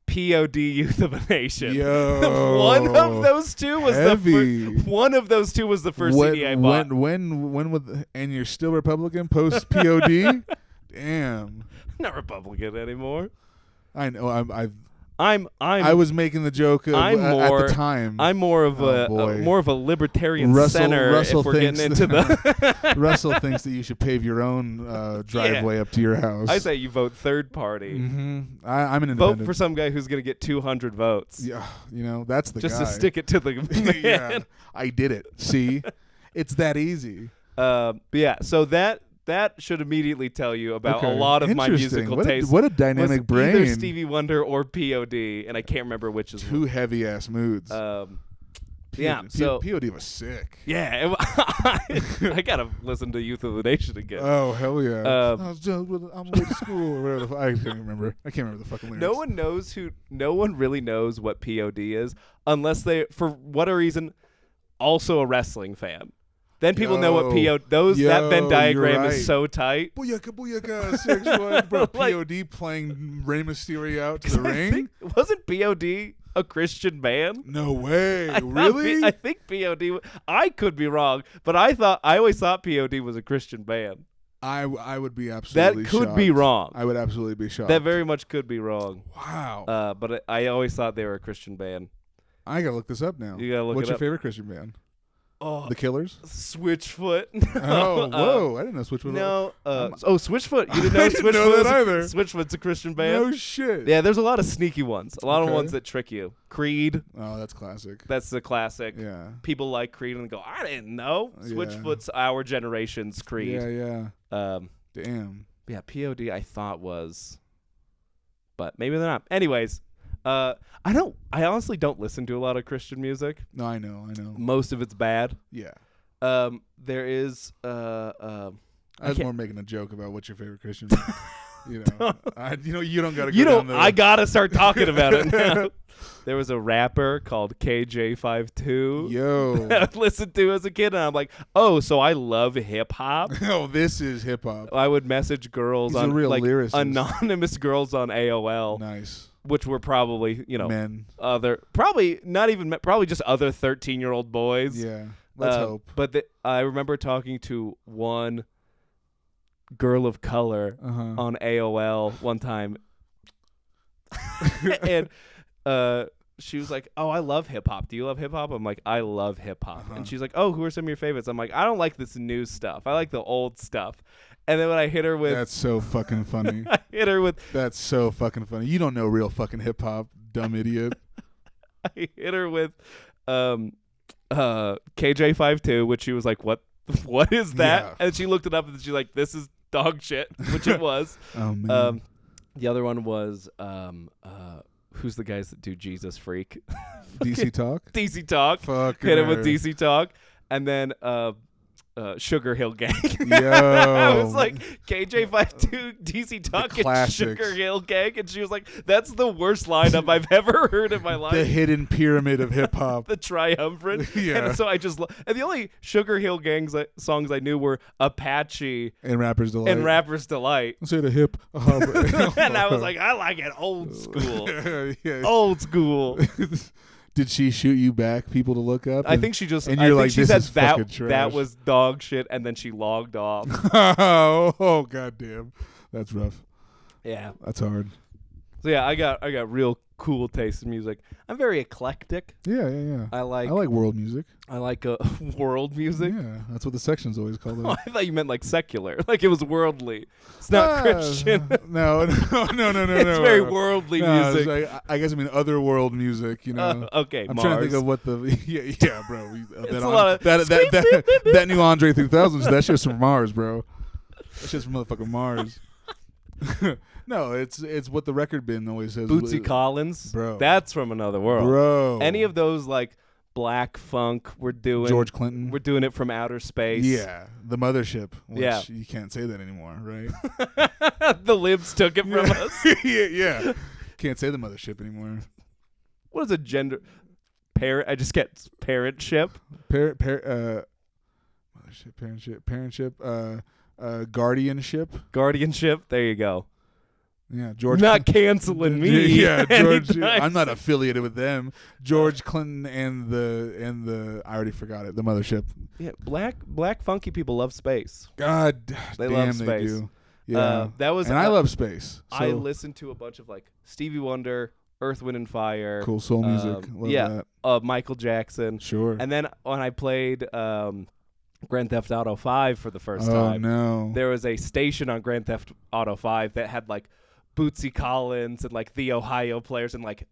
POD, Youth of a Nation. Yo, one of those two was heavy. the first CD I bought. When would and you're still Republican post POD? Damn. Not Republican anymore. I know. I was making the joke at the time. I'm more of a libertarian center. Russell if we're getting into the Russell thinks that you should pave your own driveway up to your house. I say you vote third party. Mm-hmm. I'm an independent. Vote for some guy who's going to get 200 votes. Yeah, that's the just guy. to stick it to the man. Yeah, I did it. See, it's that easy. Yeah. So that should immediately tell you about a lot of my musical taste. What a dynamic brain. Either Stevie Wonder or POD, and I can't remember which is two heavy ass moods. Yeah, so POD was sick. Yeah, I gotta listen to Youth of the Nation again. Oh hell yeah! I was just on my way to school. Or whatever I can't remember. I can't remember the fucking lyrics. No one really knows what POD is unless they, for whatever reason, also a wrestling fan. Then people know what that Venn diagram is so tight. Booyaka, booyaka, 6'1", bro. POD playing Rey Mysterio out to the ring. Wasn't POD a Christian band? No way. Really? I think POD. I could be wrong, but I always thought POD was a Christian band. I would be absolutely shocked. That could shocked. be wrong. I would absolutely be shocked. That very much could be wrong. Wow. But I always thought they were a Christian band. I gotta look this up now. You gotta look What's it your up. favorite Christian band? The Killers? Switchfoot. Oh, whoa! I didn't know Switchfoot. No. Switchfoot. You didn't know I didn't know that either. Switchfoot's a Christian band. No shit. Yeah, there's a lot of sneaky ones. A lot of ones that trick you. Creed. Oh, that's classic. That's the classic. Yeah. People like Creed and go, I didn't know. Switchfoot's our generation's Creed. Yeah. Damn. Yeah, POD I thought was, but maybe they're not. Anyways, I honestly don't listen to a lot of Christian music. No, I know. Most of it's bad. Yeah. There is I was more making a joke about what's your favorite Christian music. You know, you don't gotta. I gotta start talking about it now. There was a rapper called KJ52. Yo, that I listened to as a kid, and I'm like, oh, so I love hip hop. Oh, this is hip hop. I would message girls He's on a real lyricist. Anonymous girls on AOL. Nice. Which were probably men. Probably not even probably just other 13-year-old boys. Yeah. Let's hope. But I remember talking to one girl of color on AOL one time, and she was like, "Oh, I love hip hop. Do you love hip hop?" I'm like, "I love hip hop." And she's like, "Oh, who are some of your favorites?" I'm like, "I don't like this new stuff. I like the old stuff." And then when I hit her with, "That's so fucking funny." I hit her with, "That's so fucking funny. You don't know real fucking hip hop, dumb idiot." I hit her with KJ52, which she was like, "What is that?" Yeah. And she looked it up and she's like, "This is dog shit," which it was. Oh man. The other one was who's the guys that do Jesus Freak? DC Talk. DC Talk. Fuck. Hit him with DC Talk, and then Sugar Hill Gang. Yo. I was like, KJ52, DC Talk, and Sugar Hill Gang, and she was like, "That's the worst lineup I've ever heard in my life." The hidden pyramid of hip hop. The triumvirate. Yeah. And so I just and the only Sugar Hill Gang songs I knew were Apache and Rapper's Delight. Say the hip hop. And I was like, I like it old school. Yeah. Old school. Did she shoot you back people to look up? I think she just. And you're like, she this said is fucking trash. that was dog shit, and then she logged off. Oh goddamn, that's rough. Yeah, that's hard. So yeah, I got real cool taste in music. I'm very eclectic. Yeah. I like world music. I like world music. Yeah, that's what the section's always called. Oh, I thought you meant like secular, like it was worldly. It's not Christian. No. It's very worldly music. I guess I mean other world music. You know. Okay, I'm Mars. trying to think of what the yeah, bro. It's a lot of that new Andre 3000. That shit's from Mars, bro. That shit's from motherfucking Mars. No, it's what the record bin always says. Bootsy Collins, bro. That's from another world, bro. Any of those like black funk we're doing. George Clinton. We're doing it from outer space. Yeah, the mothership. Which yeah, you can't say that anymore, right? The libs took it from us. Yeah. Can't say the mothership anymore. What is a gender? I just get parentship. Mothership, parentship, guardianship. Guardianship. There you go. Yeah, George. Not canceling me. Yeah, George. I'm not affiliated with them. George Clinton and the. I already forgot it. The mothership. Yeah, black funky people love space. God, they damn, love space. They do. Yeah, that was. And I love space. So. I listened to a bunch of like Stevie Wonder, Earth, Wind and Fire. Cool soul music. Love that. Michael Jackson. Sure. And then when I played Grand Theft Auto 5 for the first time, no, there was a station on Grand Theft Auto 5 that had like Bootsy Collins and like the Ohio Players and like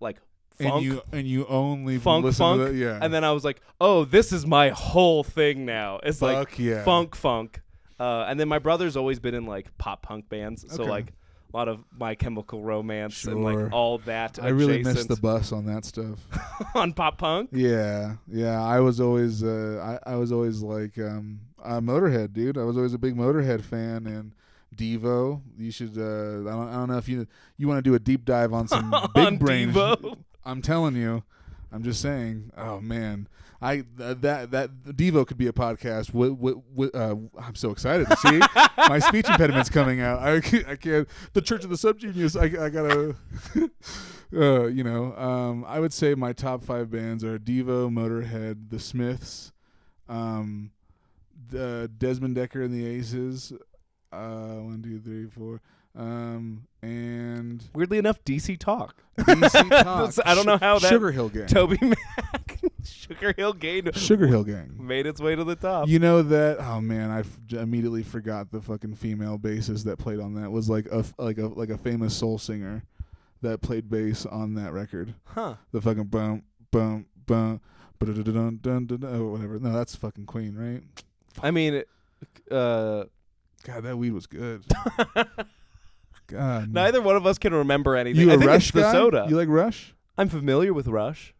funk. And you only funk. To that? Yeah. And then I was like, oh, this is my whole thing now. It's Fuck yeah. funk. And then my brother's always been in like pop punk bands, so like a lot of My Chemical Romance and like all that. I really missed the bus on that stuff. On pop punk. Yeah. I was always I was always like Motorhead, dude. I was always a big Motorhead fan and. Devo, you should. I don't know if you want to do a deep dive on some big brain. Devo. I'm telling you, I'm just saying. Oh man, that Devo could be a podcast. I'm so excited to see my speech impediment's coming out. I can't. The Church of the Subgenius. I gotta. I would say my top 5 bands are Devo, Motorhead, The Smiths, Desmond Decker and the Aces. 1, 2, 3, 4, and weirdly enough, DC Talk. DC Talk. I don't know how that. Sugar Hill Gang. Toby Mac. Sugar Hill Gang. Sugar Hill Gang made its way to the top. You know that? Oh man, I immediately forgot the fucking female bassist that played on that was like a famous soul singer that played bass on that record. Huh? The fucking bum bum bum, or whatever. No, that's fucking Queen, right? I mean, God, that weed was good. God. Neither one of us can remember anything. You I a think Rush it's the guy? soda. You like Rush? I'm familiar with Rush.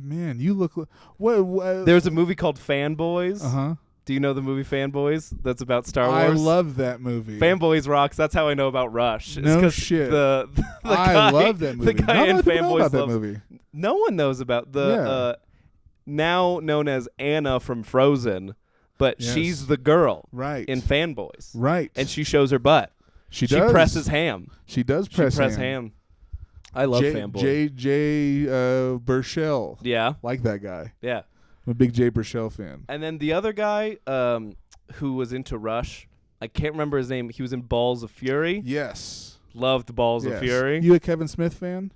Man, you look like what? There's a movie called Fanboys. Uh-huh. Do you know the movie Fanboys? That's about Star Wars. I love that movie. Fanboys rocks. That's how I know about Rush. No shit. The I guy, love that movie. The guy in Not a lot of people know Fanboys about that loves- movie. No one knows about the now known as Anna from Frozen, but Yes. she's the girl Right. in Fanboys. Right. And she shows her butt. She She does. presses ham. She does She press ham. I love Fanboys. J. Burchell. Yeah. Like that guy. Yeah. I'm a big Jay Burchell fan. And then the other guy who was into Rush, I can't remember his name. He was in Balls of Fury. Yes. Loved Balls of Fury. You a Kevin Smith fan?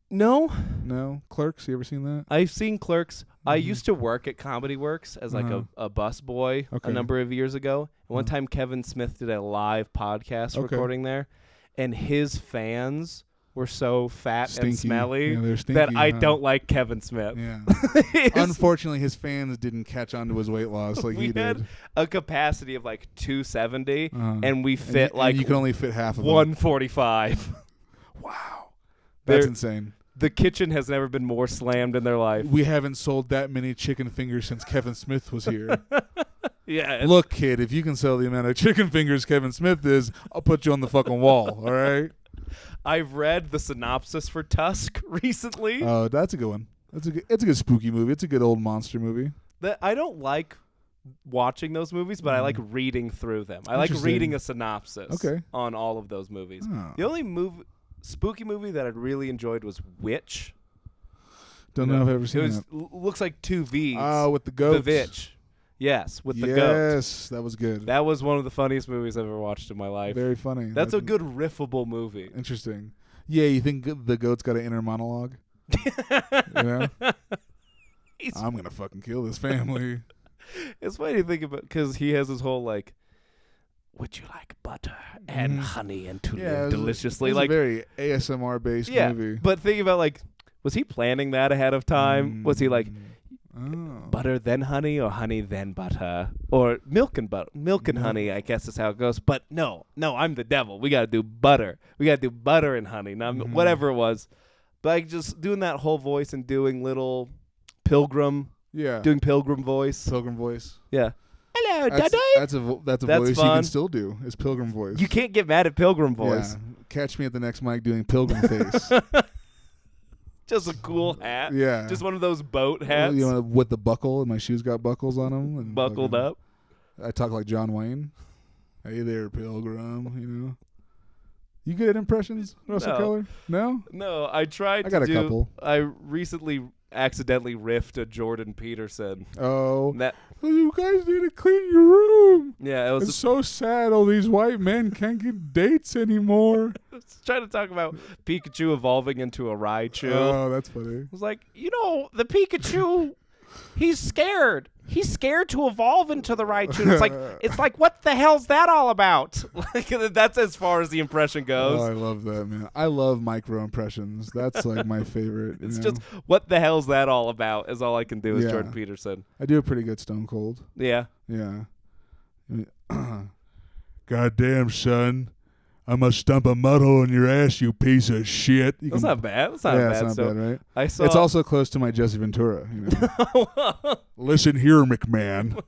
No. No. Clerks? You ever seen that? I've seen Clerks. I used to work at Comedy Works as like a bus boy a number of years ago. And one time Kevin Smith did a live podcast recording there, and his fans were so fat Stinky. and smelly Yeah, they're stinky, that I don't like Kevin Smith. Yeah. Unfortunately, his fans didn't catch on to his weight loss like we he had did. a capacity of like 270, Uh-huh. and we fit and you can only fit half of them. 145. Wow. That's They're- insane. The kitchen has never been more slammed in their life. We haven't sold that many chicken fingers since Kevin Smith was here. Yeah. Look, kid, if you can sell the amount of chicken fingers Kevin Smith is, I'll put you on the fucking wall, all right? I've read the synopsis for Tusk recently. Oh, that's a good one. It's a good spooky movie. It's a good old monster movie. That I don't like watching those movies, but I like reading through them. I like Interesting. reading a synopsis Okay. on all of those movies. Oh. The only spooky movie that I really enjoyed was Witch. Don't know if I've ever seen that. Looks like two V's. Oh, with the goats. The Vitch. Yes, with the goat. Yes, that was good. That was one of the funniest movies I've ever watched in my life. Very funny. That's a good riffable movie. Interesting. Yeah, you think the goat's got an inner monologue? You know? I'm going to fucking kill this family. It's funny to think about because he has his whole like, would you like butter and honey and to live deliciously? It's like a very ASMR based movie. But think about like, was he planning that ahead of time? Was he like, butter then honey or honey then butter or milk and honey? I guess is how it goes. But no, I'm the devil. We got to do butter. We got to do butter and honey. Now whatever it was, but like just doing that whole voice and doing little pilgrim. Yeah. Doing pilgrim voice. Pilgrim voice. Yeah. Hello, That's a That's voice you fun. can still do. Is pilgrim voice. You can't get mad at pilgrim voice. Yeah. Catch me at the next mic doing pilgrim face. Just a cool hat. Yeah. Just one of those boat hats. You know, with the buckle, and my shoes got buckles on them. And buckled up. I talk like John Wayne. Hey there, pilgrim. You know. You good at impressions, Russell No. Keller? No. No, I tried I got to a do. couple. I recently accidentally riffed a Jordan Peterson. Oh. That You guys need to clean your room. yeah, it was It's so sad all these white men can't get dates anymore. I was trying to talk about Pikachu evolving into a Raichu. Oh, that's funny. I was like, the Pikachu, he's scared. He's scared to evolve into the Raichu. It's like, what the hell's that all about? Like, that's as far as the impression goes. Oh, I love that, man. I love micro impressions. That's like my favorite. It's you know? just, what the hell's that all about is all I can do as Yeah. Jordan Peterson. I do a pretty good Stone Cold. Yeah. Yeah. Goddamn, son. I'm going to stump a mud hole in your ass, you piece of shit. That's not bad. That's not bad. It's not So bad, right? I saw It's also close to my Jesse Ventura. You know? Listen here, McMahon.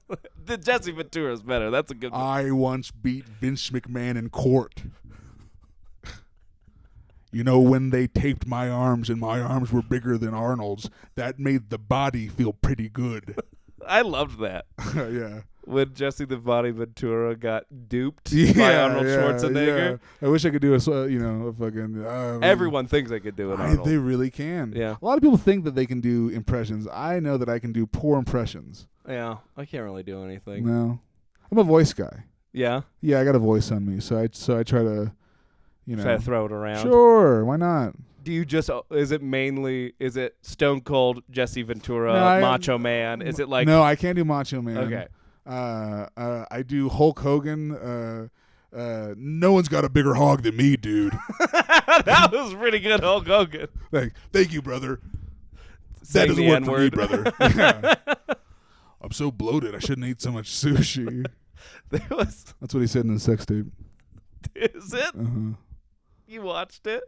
the Jesse Ventura is better. That's a good one. I once beat Vince McMahon in court. You know, when they taped my arms and my arms were bigger than Arnold's, that made the body feel pretty good. I loved that. Yeah. When Jesse the Body Ventura got duped by Arnold Schwarzenegger. Yeah. I wish I could do a fucking... Everyone thinks they could do it, Arnold. They really can. Yeah. A lot of people think that they can do impressions. I know that I can do poor impressions. Yeah, I can't really do anything. No. I'm a voice guy. Yeah? Yeah, I got a voice on me, so I try to, Try to throw it around. Sure, why not? do you just is it Stone Cold, Jesse Ventura, No, Macho Man? Is it like No, I can't do Macho Man. Okay. I do Hulk Hogan. No one's got a bigger hog than me, dude. That was pretty good, Hulk Hogan. Like, thank you, brother. Saying that doesn't the work for me, N-word. brother. Yeah. I'm so bloated. I shouldn't eat so much sushi. That's what he said in his sex tape. Is it? Uh-huh. You watched it?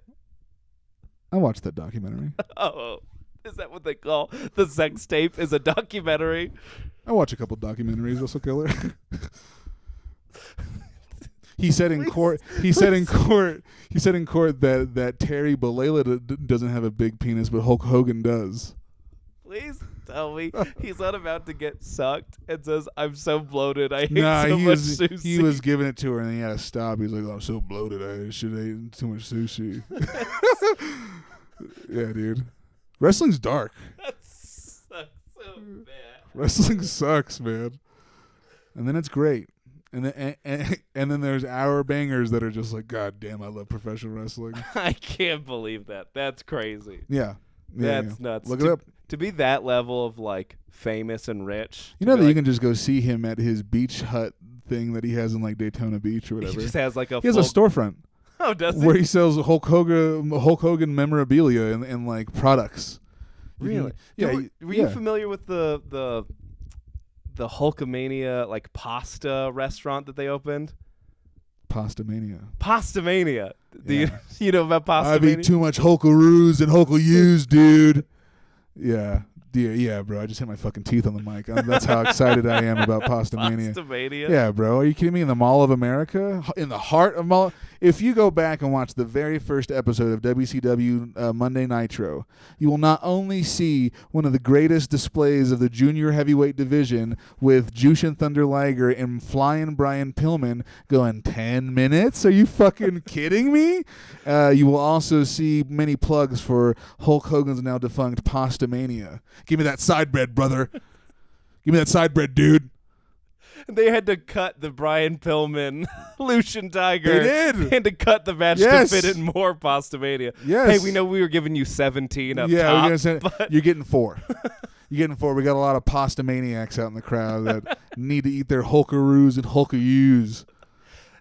I watched that documentary. Oh, is that what they call the sex tape? Is a documentary? I watch a couple documentaries, Russell Keller. He said in court. He said in court that Terry Bollea doesn't have a big penis, but Hulk Hogan does. Please tell me he's not about to get sucked and says, "I'm so bloated. I hate Nah, so he much was sushi." he was giving it to her, and then he had to stop. He's like, "I'm so bloated. I should have eaten too much sushi." Yeah, dude. Wrestling's dark. That sucks so bad. Wrestling sucks, man. And then it's great. And then there's hour bangers that are just like, God damn, I love professional wrestling. I can't believe that. That's crazy. Yeah. That's nuts. Look it up. To be that level of like famous and rich. You know that you can just go see him at his beach hut thing that he has in like Daytona Beach or whatever. He just has like he has a storefront. Oh, does he? Where he sells Hulk Hogan memorabilia and like products. Really? Were you familiar with the Hulkamania like pasta restaurant that they opened? Pastamania. Pastamania. Yeah. You know about Pastamania? I've eaten too much Hulkaroos and Hulkaroos, dude. Yeah. Yeah, bro. I just hit my fucking teeth on the mic. That's how excited I am about Pastamania. Pastamania? Yeah, bro. Are you kidding me? In the Mall of America? In the heart of Mall? If you go back and watch the very first episode of WCW Monday Nitro, you will not only see one of the greatest displays of the junior heavyweight division with Jushin Thunder Liger and Flying Brian Pillman going 10 minutes? Are you fucking kidding me? You will also see many plugs for Hulk Hogan's now defunct Pastamania. Give me that side bread, brother. Give me that side bread, dude. They had to cut the Brian Pillman Lucian Tiger. They did. They had to cut the match to fit in more Pastamania. Yes. Hey, we know we were giving you 17 up top. Yeah, we're gonna say you're getting 4. You're getting 4. We got a lot of Pastamaniacs out in the crowd that need to eat their Hulkaroos and Hulkaroos.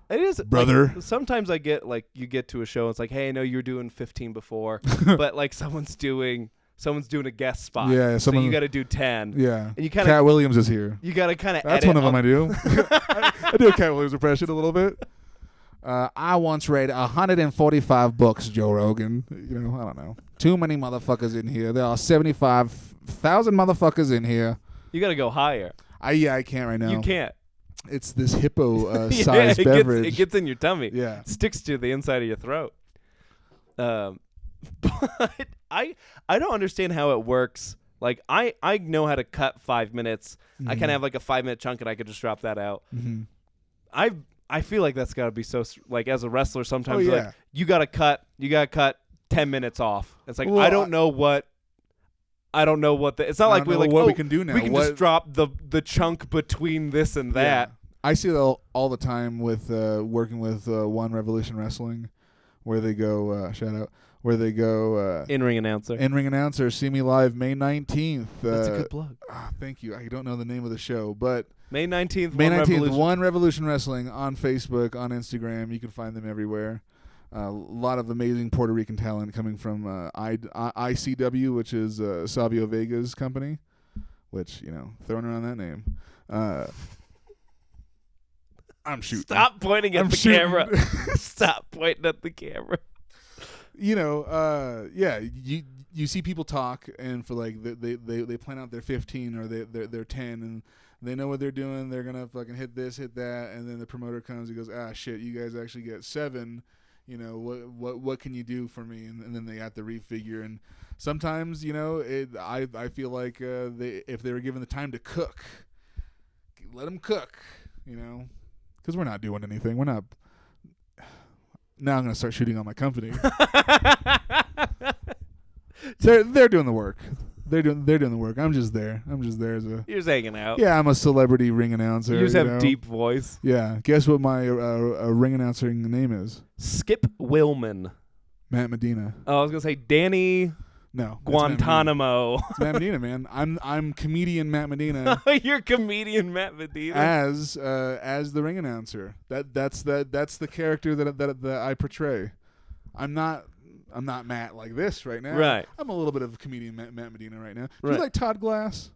It is, brother. Like, sometimes I get like you get to a show. It's like, hey, I know you were doing 15 before, but like someone's doing a guest spot. Yeah, so you got to do 10. Yeah, and you kind of Cat Williams is here. You got to kind of. That's one of them I do. I do a Cat Williams impression a little bit. I once read 145 books, Joe Rogan. You know, I don't know. Too many motherfuckers in here. There are 75,000 motherfuckers in here. You got to go higher. I can't right now. You can't. It's this Hippo size beverage. It gets in your tummy. Yeah. It sticks to the inside of your throat. But I don't understand how it works. Like I know how to cut 5 minutes. Mm-hmm. I can have like a 5-minute chunk and I could just drop that out. Mm-hmm. I feel like that's got to be so like as a wrestler sometimes like you got to cut 10 minutes off. It's like well, I don't know what it's not like we're like what we can do now. We can just drop the chunk between this and that. Yeah. I see that all the time with working with One Revolution Wrestling, where they go shout out, where they go in-ring announcer. See me live May 19th. That's a good plug. Thank you. I don't know the name of the show, but May 19th. One Revolution Wrestling on Facebook, on Instagram. You can find them everywhere. A lot of amazing Puerto Rican talent coming from ICW, which is Savio Vega's company, which, you know, throwing around that name. I'm shooting. Stop pointing at the camera. Stop pointing at the camera. You know, you see people talk, and for like they plan out their 15 or they're 10, and they know what they're doing. They're gonna fucking hit this, hit that, and then the promoter comes and goes, shit, you guys actually get 7. You know, what can you do for me? And then they have to refigure. And sometimes, you know, I feel like if they were given the time to cook, let them cook. You know. Because we're not doing anything. We're not. Now I'm going to start shooting on my company. They're doing the work. They're doing the work. I'm just there. As a. You're just hanging out. Yeah, I'm a celebrity ring announcer. You just have deep voice. Yeah. Guess what my ring announcing name is? Skip Willman. Matt Medina. Oh, I was gonna say Danny No. Guantanamo. It's Matt Medina, man. I'm comedian Matt Medina. You're comedian Matt Medina. As the ring announcer. That's the character that I portray. I'm not Matt like this right now. Right. I'm a little bit of a comedian Matt Medina right now. Do Right. you like Todd Glass?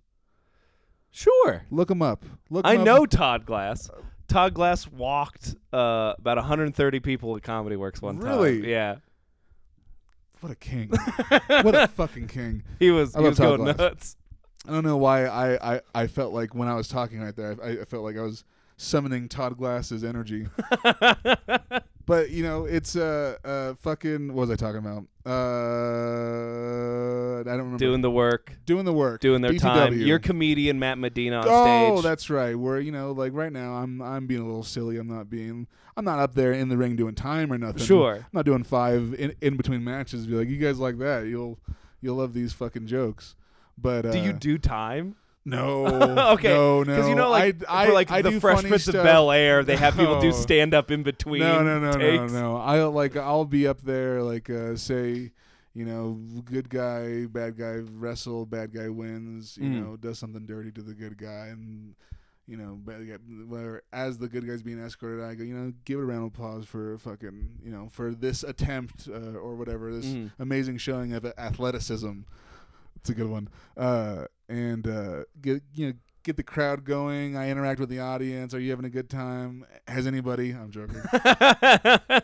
Sure. Look him up. I know Todd Glass. Todd Glass walked about 130 people at Comedy Works one time. Really? Yeah. What a king. What a fucking king. He was Todd going Glass. nuts. I don't know why I felt like when I was talking right there, I felt like I was summoning Todd Glass's energy. But, you know, it's fucking, what was I talking about? I don't remember. Doing the work. Doing their BTW. time. You're comedian Matt Medina on stage. stage. That's right. Where, you know, like right now I'm being a little silly. I'm not up there in the ring doing time or nothing. Sure. I'm not doing 5 in between matches. Be like, you guys like that. You'll love these fucking jokes. But do you do time? No. Okay. No. Because you know, like I for like I the do Fresh funny Prince of stuff. Bel Air, they have people do No. stand up in between. Takes. No. I'll be up there like say, you know, good guy, bad guy wrestle, bad guy wins. You know, does something dirty to the good guy, and you know, where as the good guy's being escorted, I go, you know, give it a round of applause for fucking, you know, for this attempt or whatever, this amazing showing of athleticism. It's a good one. And get the crowd going. I interact with the audience. Are you having a good time? Has anybody? I'm joking.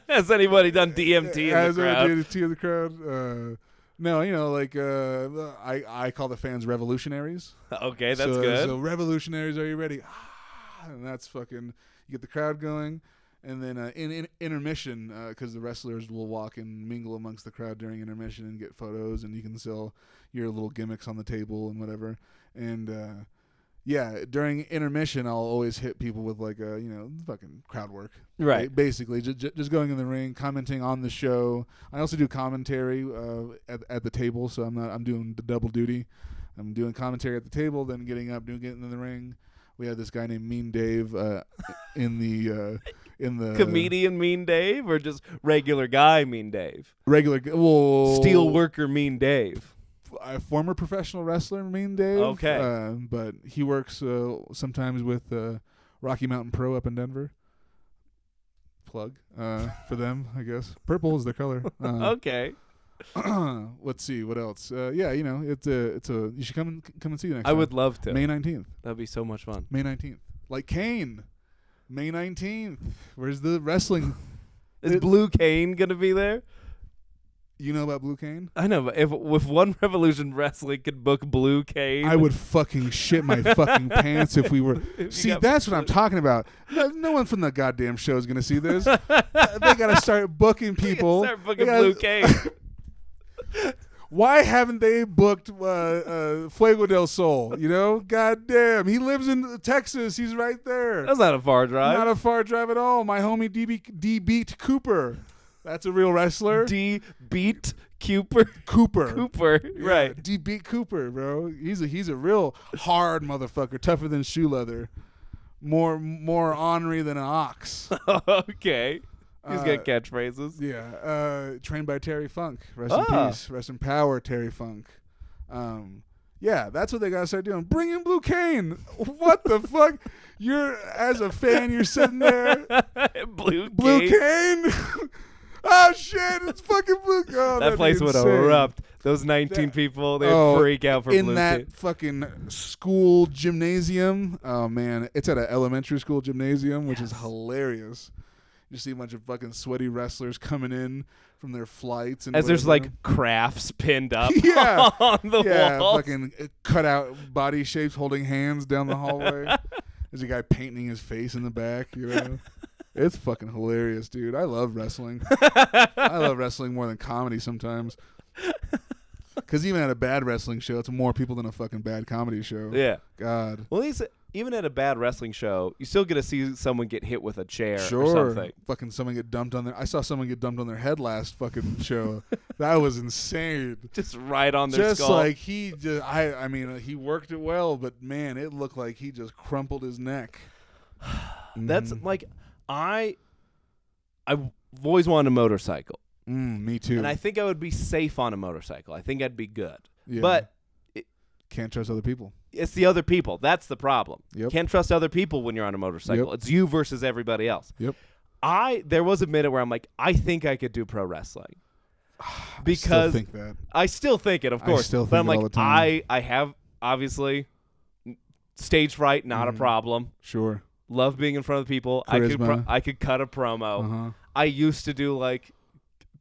Has anybody done DMT in the crowd? DMT in the crowd? No, you know, like I call the fans revolutionaries. Okay, that's good. So revolutionaries, are you ready? And that's fucking. You get the crowd going. And then in intermission, because the wrestlers will walk and mingle amongst the crowd during intermission and get photos, and you can sell your little gimmicks on the table and whatever. And during intermission, I'll always hit people with like fucking crowd work. Right. Basically, just going in the ring, commenting on the show. I also do commentary at the table, so I'm doing the double duty. I'm doing commentary at the table, then getting in the ring. We had this guy named Mean Dave in the comedian Mean Dave, or just regular guy Mean Dave? Steel worker Mean Dave. A former professional wrestler Mean Dave. Okay. But he works sometimes with Rocky Mountain Pro up in Denver. Plug for them, I guess. Purple is their color. Okay. Let's see what else. You know, it's a. You should come and see you next. I time. would love to. May 19th. That'd be so much fun. May 19th. Like Kane. May 19th. Where's the wrestling? Is Blue Cane gonna be there? You know about Blue Cane? I know, but if One Revolution Wrestling could book Blue Cane, I would fucking shit my fucking pants if we were. See, that's what I'm talking about. No one from the goddamn show is gonna see this. They gotta start booking people. Start booking Blue Cane. Why haven't they booked Fuego del Sol? You know, goddamn, he lives in Texas. He's right there. That's not a far drive. Not a far drive at all. My homie D Beat Cooper. That's a real wrestler. D Beat Cooper. Cooper. Yeah, right. D Beat Cooper, bro. He's a real hard motherfucker, tougher than shoe leather. More ornery than an ox. Okay. He's got catchphrases. Yeah. Trained by Terry Funk. Rest in peace. Rest in power, Terry Funk. Yeah, that's what they gotta start doing. Bring in Blue Cane. What the fuck? You're, as a fan, you're sitting there. Blue Cane. Oh shit! It's fucking Blue. Oh, that place would erupt. Those 19 people, they'd freak out for Blue Cane. In that fucking school gymnasium. Oh man, it's at an elementary school gymnasium, which is hilarious. You see a bunch of fucking sweaty wrestlers coming in from their flights, and as there's like crafts pinned up yeah, on the walls. Fucking cut out body shapes, holding hands down the hallway. There's a guy painting his face in the back. You know, it's fucking hilarious, dude. I love wrestling. I love wrestling more than comedy sometimes. Because even at a bad wrestling show, it's more people than a fucking bad comedy show. Yeah. God. Well, at least even at a bad wrestling show, you still get to see someone get hit with a chair Sure. or something. Fucking someone get dumped on their... I saw someone get dumped on their head last fucking show. That was insane. Just right on their just skull. Like he just... I mean, he worked it well, but man, it looked like he just crumpled his neck. That's like... I've always wanted a motorcycle. Me too. And I think I would be safe on a motorcycle. I think I'd be good. Yeah. But can't trust other people. It's the other people. That's the problem. Yep. Can't trust other people when you're on a motorcycle. Yep. It's you versus everybody else. Yep. There was a minute where I'm like, I think I could do pro wrestling. Because I still think that. I still think it, of course. But I'm like, all the time. I have obviously stage fright, not a problem. Sure. Love being in front of people. Charisma. I could cut a promo. Uh-huh. I used to do like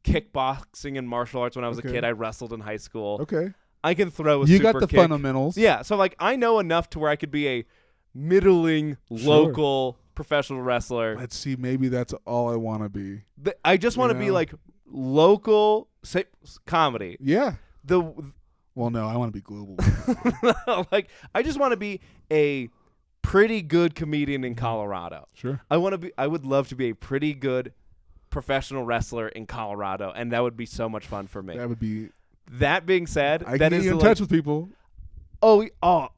kickboxing and martial arts when I was a Okay. kid. I wrestled in high school. Okay. I can throw a You super got the kick. fundamentals. Yeah, so like I know enough to where I could be a middling local professional wrestler. Let's see. Maybe that's all I want to be. I just want to be like local comedy. Yeah. Well, no, I want to be global. like I just want to be a pretty good comedian in Colorado. Sure. I would love to be a pretty good professional wrestler in Colorado, and that would be so much fun for me. That would be. That being said, I can get you in touch with people. Oh,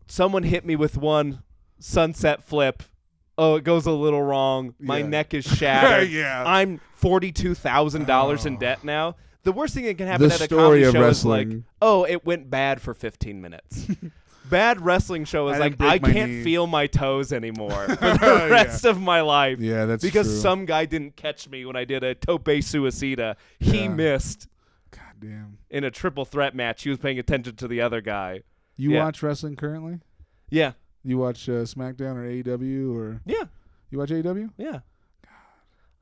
someone hit me with one sunset flip. Oh, it goes a little wrong. My neck is shattered. Yeah. I'm $42,000 in debt now. The worst thing that can happen at a story comedy of show wrestling. is like, oh, it went bad for 15 minutes. Bad wrestling show is I like, didn't break I my can't knee. feel my toes anymore for the rest of my life. Yeah, that's because true. some guy didn't catch me when I did a tope suicida. He Yeah. missed. God damn. In a triple threat match, he was paying attention to the other guy. You watch wrestling currently? Yeah. You watch SmackDown or AEW or? Yeah. You watch AEW? Yeah.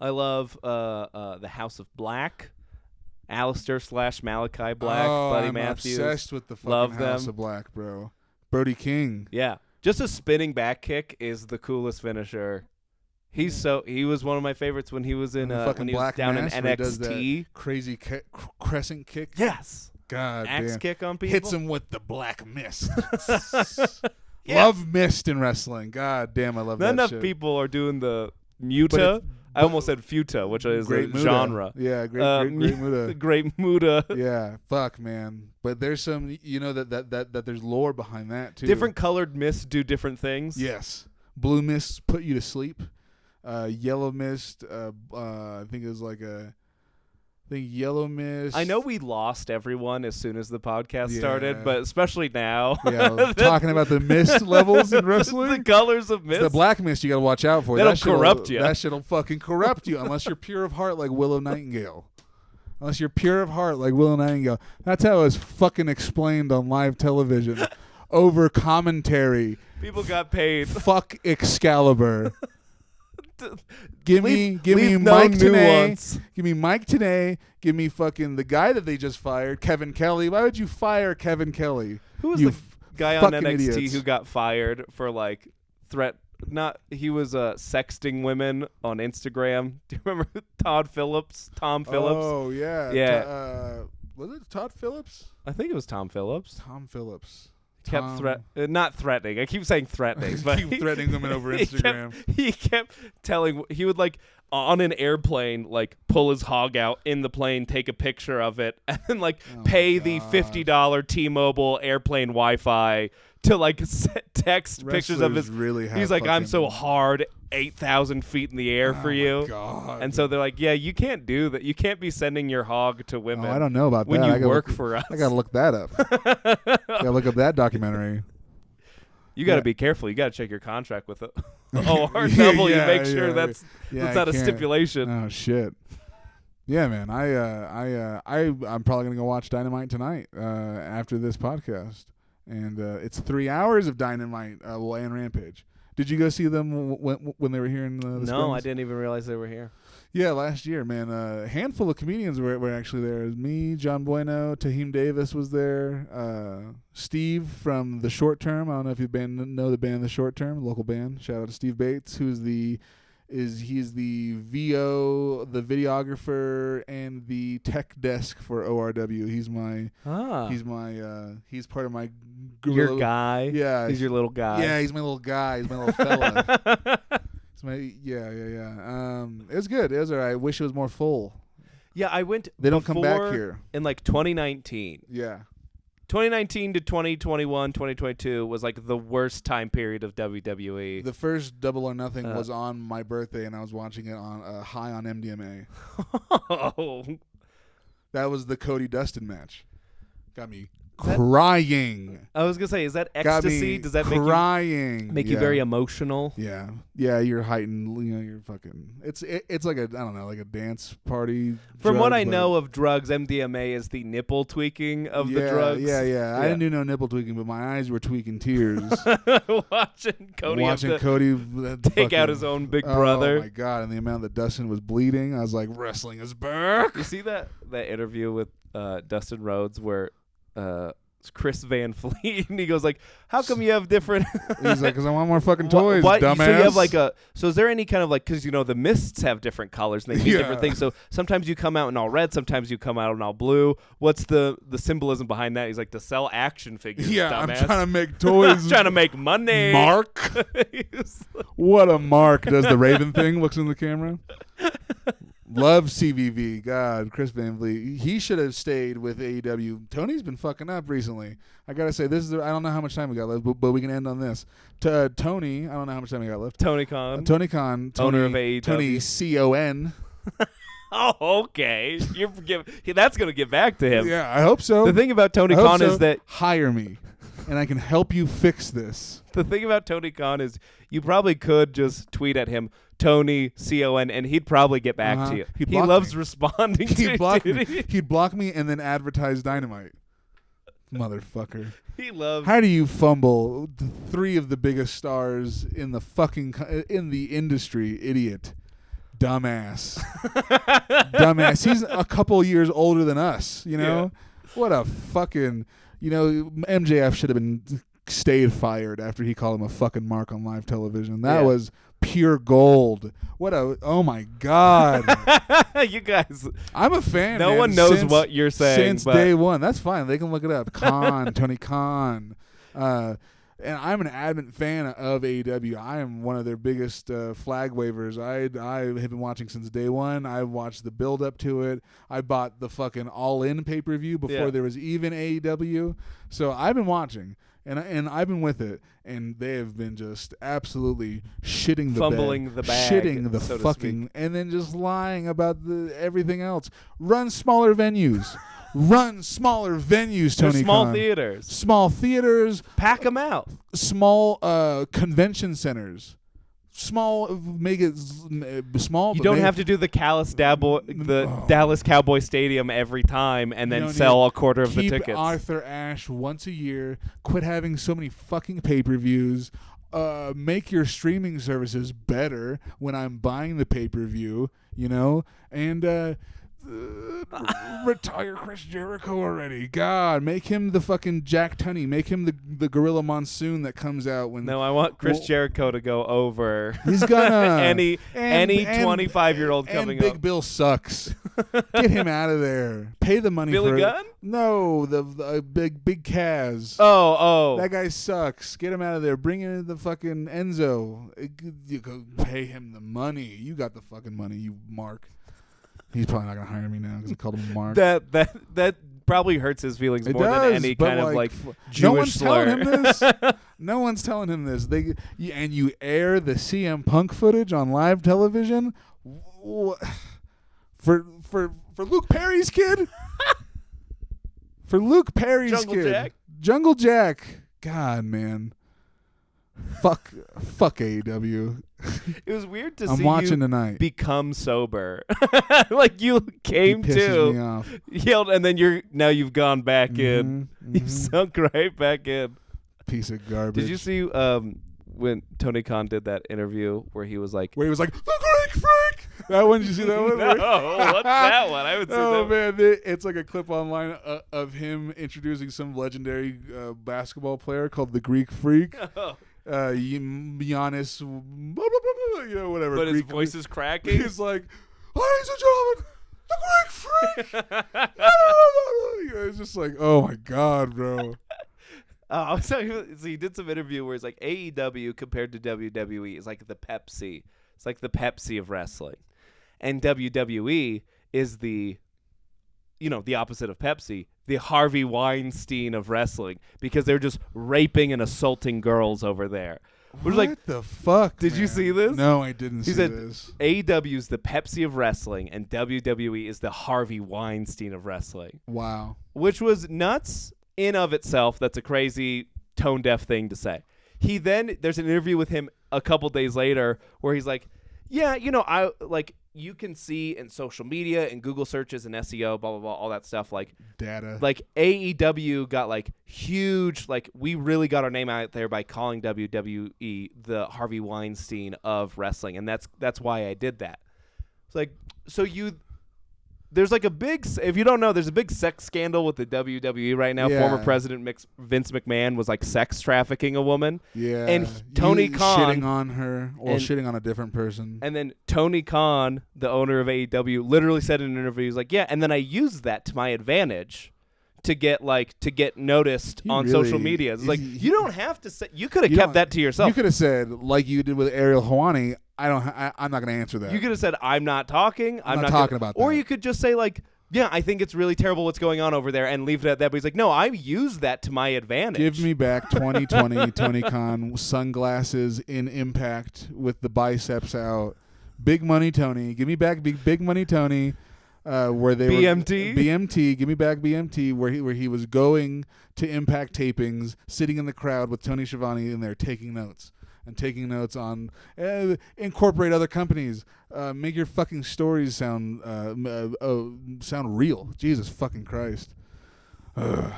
I love the House of Black, Alistair / Malachi Black, Buddy I'm Matthews. obsessed with the fucking Love House them. of Black, bro. Brody King. Yeah. Just a spinning back kick is the coolest finisher. He was one of my favorites when he was in when he was down in NXT. Crazy crescent kick. Yes. God Axe damn. kick on people. Hits him with the black mist. Yeah. Love mist in wrestling. God damn, I love Not that enough shit. people are doing the muta. I almost said futa, which is great a muta. genre. Yeah, great muta. Great muta. Yeah, fuck, man. But there's some, that there's lore behind that too. Different colored mists do different things. Yes. Blue mist put you to sleep. Yellow mist, I think it was like yellow mist. I know we lost everyone as soon as the podcast started, but especially now. Yeah, talking about the mist levels in wrestling. The colors of mist. It's the black mist you got to watch out for. That'll corrupt you. That shit'll fucking corrupt you unless you're pure of heart like Willow Nightingale. Unless you're pure of heart like Willow Nightingale. That's how it was fucking explained on live television. Over commentary. People got paid. Fuck Excalibur. Give me no Mike nuance. today. Give me Mike today. Give me fucking the guy that they just fired, Kevin Kelly. Why would you fire Kevin Kelly? Who was the guy on NXT idiots. who got fired for like he was sexting women on Instagram. Do you remember Tom Phillips? Oh yeah. Yeah. Was it Todd Phillips? I think it was Tom Phillips. Tom Phillips. Kept not threatening. I keep saying threatening, but keep threatening women over Instagram. He kept telling. He would like on an airplane, like pull his hog out in the plane, take a picture of it, and then like pay the $50 T-Mobile airplane Wi-Fi to like text pictures of his. Really he's like, I'm so hard, 8,000 feet in the air for you. God. And so they're like, yeah, you can't do that. You can't be sending your hog to women. Oh, I don't know about when that. When you work for us. I gotta look that up. Gotta look up that documentary. You got to be careful. You got to check your contract with it. double. You make sure that's not a stipulation. Oh shit. Yeah, man. I'm probably gonna go watch Dynamite tonight after this podcast, and it's 3 hours of Dynamite and Rampage. Did you go see them when they were here in the No, Springs? I didn't even realize they were here. Yeah, last year, man. A handful of comedians were actually there. It was me, John Bueno, Taheem Davis was there. Steve from The Short Term. I don't know if you know the band The Short Term, local band. Shout out to Steve Bates, who's he's the VO, the videographer, and the tech desk for ORW. He's part of my your guy. Yeah, he's your little guy. Yeah, he's my little guy. He's my little fella. Yeah. It was good. It was all right. I wish it was more full. Yeah, I went. They don't come back here in like 2019. Yeah. 2019 to 2021, 2022 was like the worst time period of WWE. The first Double or Nothing was on my birthday, and I was watching it on high on MDMA. Oh, That was the Cody Dustin match. Got me crying. I was gonna say, is that Got ecstasy? me Does that crying. make you very emotional? Yeah, you're heightened. You're fucking. It's like I don't know, like a dance party. From what I know of drugs, MDMA is the nipple tweaking of the drugs. Yeah. I didn't do no nipple tweaking, but my eyes were tweaking tears. Watching Cody take out his own big brother. Oh my god! And the amount that Dustin was bleeding, I was like, wrestling is back. You see that interview with Dustin Rhodes where Chris Van Fleet, and he goes like, "How come you have different?" He's like, "Cause I want more fucking toys, dumbass." So you have like so is there any kind of like, because the mists have different colors and they mean different things. So sometimes you come out in all red, sometimes you come out in all blue. What's the symbolism behind that? He's like, to sell action figures. Yeah, dumbass. I'm trying to make toys. I'm trying to make money. Mark, what a mark! Does the Raven thing? Looks in the camera. Love CVV. God, Chris Van Vliet. He should have stayed with AEW. Tony's been fucking up recently. I gotta say, I don't know how much time we got left, but we can end on this. Tony, I don't know how much time we got left. Tony Khan. Owner of AEW. Tony C-O-N. Oh, okay. That's gonna get back to him. Yeah, I hope so. The thing about Tony Khan is that hire me, and I can help you fix this. The thing about Tony Khan is you probably could just tweet at him, Tony C-O-N, and he'd probably get back to you. He loves responding to you. He'd block me and then advertise Dynamite. Motherfucker. He loves. How do you fumble three of the biggest stars in the industry, idiot? Dumbass. Dumbass. He's a couple years older than us, Yeah. What a fucking, MJF should have been stayed fired after he called him a fucking mark on live television. That was pure gold. Oh my God. You guys. I'm a fan. No one knows what you're saying. Since day one. That's fine. They can look it up. Tony Khan. And I'm an adamant fan of AEW. I am one of their biggest flag wavers. I have been watching since day one. I've watched the build up to it. I bought the fucking All-In pay-per-view before there was even AEW. So I've been watching. And I've been with it, and they have been just absolutely fumbling the bag, shitting the so fucking, and then just lying about everything else. Run smaller venues. Run smaller venues, Tony Khan. Theaters. Small theaters. Pack them out. Small convention centers. Make it small. You don't have to do the Dallas Cowboy Stadium every time and then sell a quarter of the tickets. Keep Arthur Ashe once a year. Quit having so many fucking pay-per-views. Make your streaming services better when I'm buying the pay-per-view, and retire Chris Jericho already. God, make him the fucking Jack Tunney. Make him the Gorilla Monsoon that comes out when. No, I want Chris Jericho to go over. He's gonna any 25-year-old coming Big up. Bill sucks. Get him out of there. Pay the money Billy for Gunn? No, the big Kaz. Oh. That guy sucks. Get him out of there. Bring in the fucking Enzo. You go pay him the money. You got the fucking money, you Mark. He's probably not gonna hire me now because I called him Mark. That probably hurts his feelings more than any kind of like Jewish no one's slur. Telling him this. No one's telling him this. And you air the CM Punk footage on live television for Luke Perry's kid. For Luke Perry's kid. Jungle Jack. God, man. Fuck AEW. It was weird to I'm see watching you tonight. Become sober. Like you came to, me off. Yelled, and then you've gone back in. You've sunk right back in. Piece of garbage. Did you see when Tony Khan did that interview where he was like, the Greek Freak? That one? Did you see that one? No, what's that one? I haven't seen that. Oh man, it's like a clip online of him introducing some legendary basketball player called the Greek Freak. Giannis, whatever. But Greek his voice is cracking. He's like, ladies and gentlemen, the Greek Freak. It's just like, oh my God, bro. So he did some interview where it's like AEW compared to WWE is like the Pepsi. It's like the Pepsi of wrestling, and WWE is the opposite of Pepsi, the Harvey Weinstein of wrestling, because they're just raping and assaulting girls over there. Which What the fuck? Did you see this? No, I didn't see this. AEW is the Pepsi of wrestling, and WWE is the Harvey Weinstein of wrestling. Wow. Which was nuts in of itself. That's a crazy tone-deaf thing to say. There's an interview with him a couple days later where he's like, yeah, I like, you can see in social media and Google searches and SEO, blah, blah, blah, all that stuff, like data. Like AEW got like huge, like we really got our name out there by calling WWE the Harvey Weinstein of wrestling. And that's why I did that. It's like, there's like if you don't know, there's a big sex scandal with the WWE right now. Yeah. Former President Vince McMahon was like sex trafficking a woman. Yeah. And Tony Khan. Shitting on her or shitting on a different person. And then Tony Khan, the owner of AEW, literally said in an interview, he's like, yeah, and then I used that to my advantage to get noticed on social media. It's like, you don't have to say, you could have kept that to yourself. You could have said, like you did with Ariel Helwani, I'm not going to answer that. You could have said, I'm not talking. I'm not talking about that. Or you could just say, like, yeah, I think it's really terrible what's going on over there, and leave it at that. But he's like, no, I used that to my advantage. Give me back 2020 Tony Khan sunglasses in Impact with the biceps out. Big money Tony. Give me back big money Tony. Where they BMT. Give me back BMT, where he was going to Impact tapings, sitting in the crowd with Tony Schiavone in there taking notes. And taking notes on incorporate other companies, make your fucking stories sound real. Jesus fucking Christ! I'm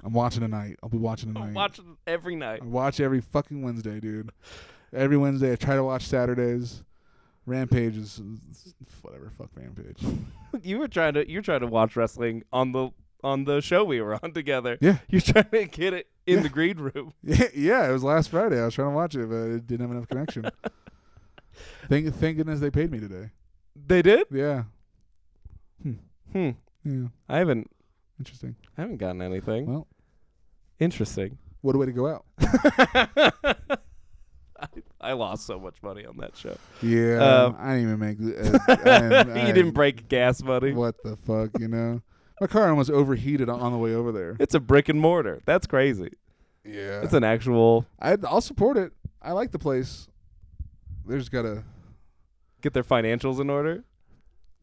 watching tonight. I'll be watching tonight. I'm watching every night. I watch every fucking Wednesday, dude. Every Wednesday. I try to watch Saturdays. Rampage is whatever. Fuck Rampage. You're trying to watch wrestling on the show we were on together. Yeah, you're trying to get it in the green room. Yeah, it was last Friday. I was trying to watch it, but it didn't have enough connection. Thank goodness they paid me today. They did? Yeah. Yeah. I haven't gotten anything. Well, interesting. What a way to go out. I lost so much money on that show. Yeah, I didn't even make. You didn't break gas money. What the fuck, My car almost overheated on the way over there. It's a brick and mortar. That's crazy. Yeah. It's an actual... I'll support it. I like the place. They just got to... Get their financials in order?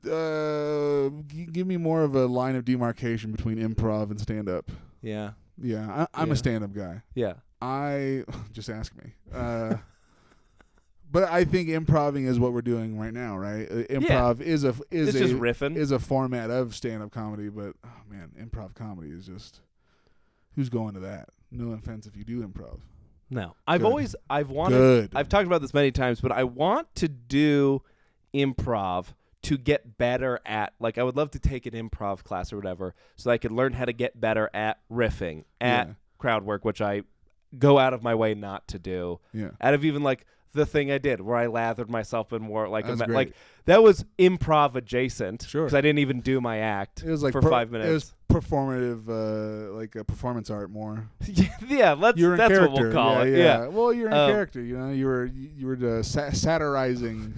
Give me more of a line of demarcation between improv and stand-up. Yeah. Yeah, I'm a stand-up guy. Yeah. Just ask me. But I think improving is what we're doing right now, right? Improv is just riffing. Is a format of stand-up comedy, but improv comedy is just who's going to that? No offense if you do improv. No, I've talked about this many times, but I want to do improv to get better at. Like, I would love to take an improv class or whatever, so that I could learn how to get better at riffing, at crowd work, which I go out of my way not to do. Yeah. Out of even like the thing I did where I lathered myself in more like that was improv adjacent. Sure. Because I didn't even do my act. It was like for 5 minutes. It was performative, like a performance art more. Yeah, that's what we'll call it. Yeah. Well, you're in character. You were satirizing.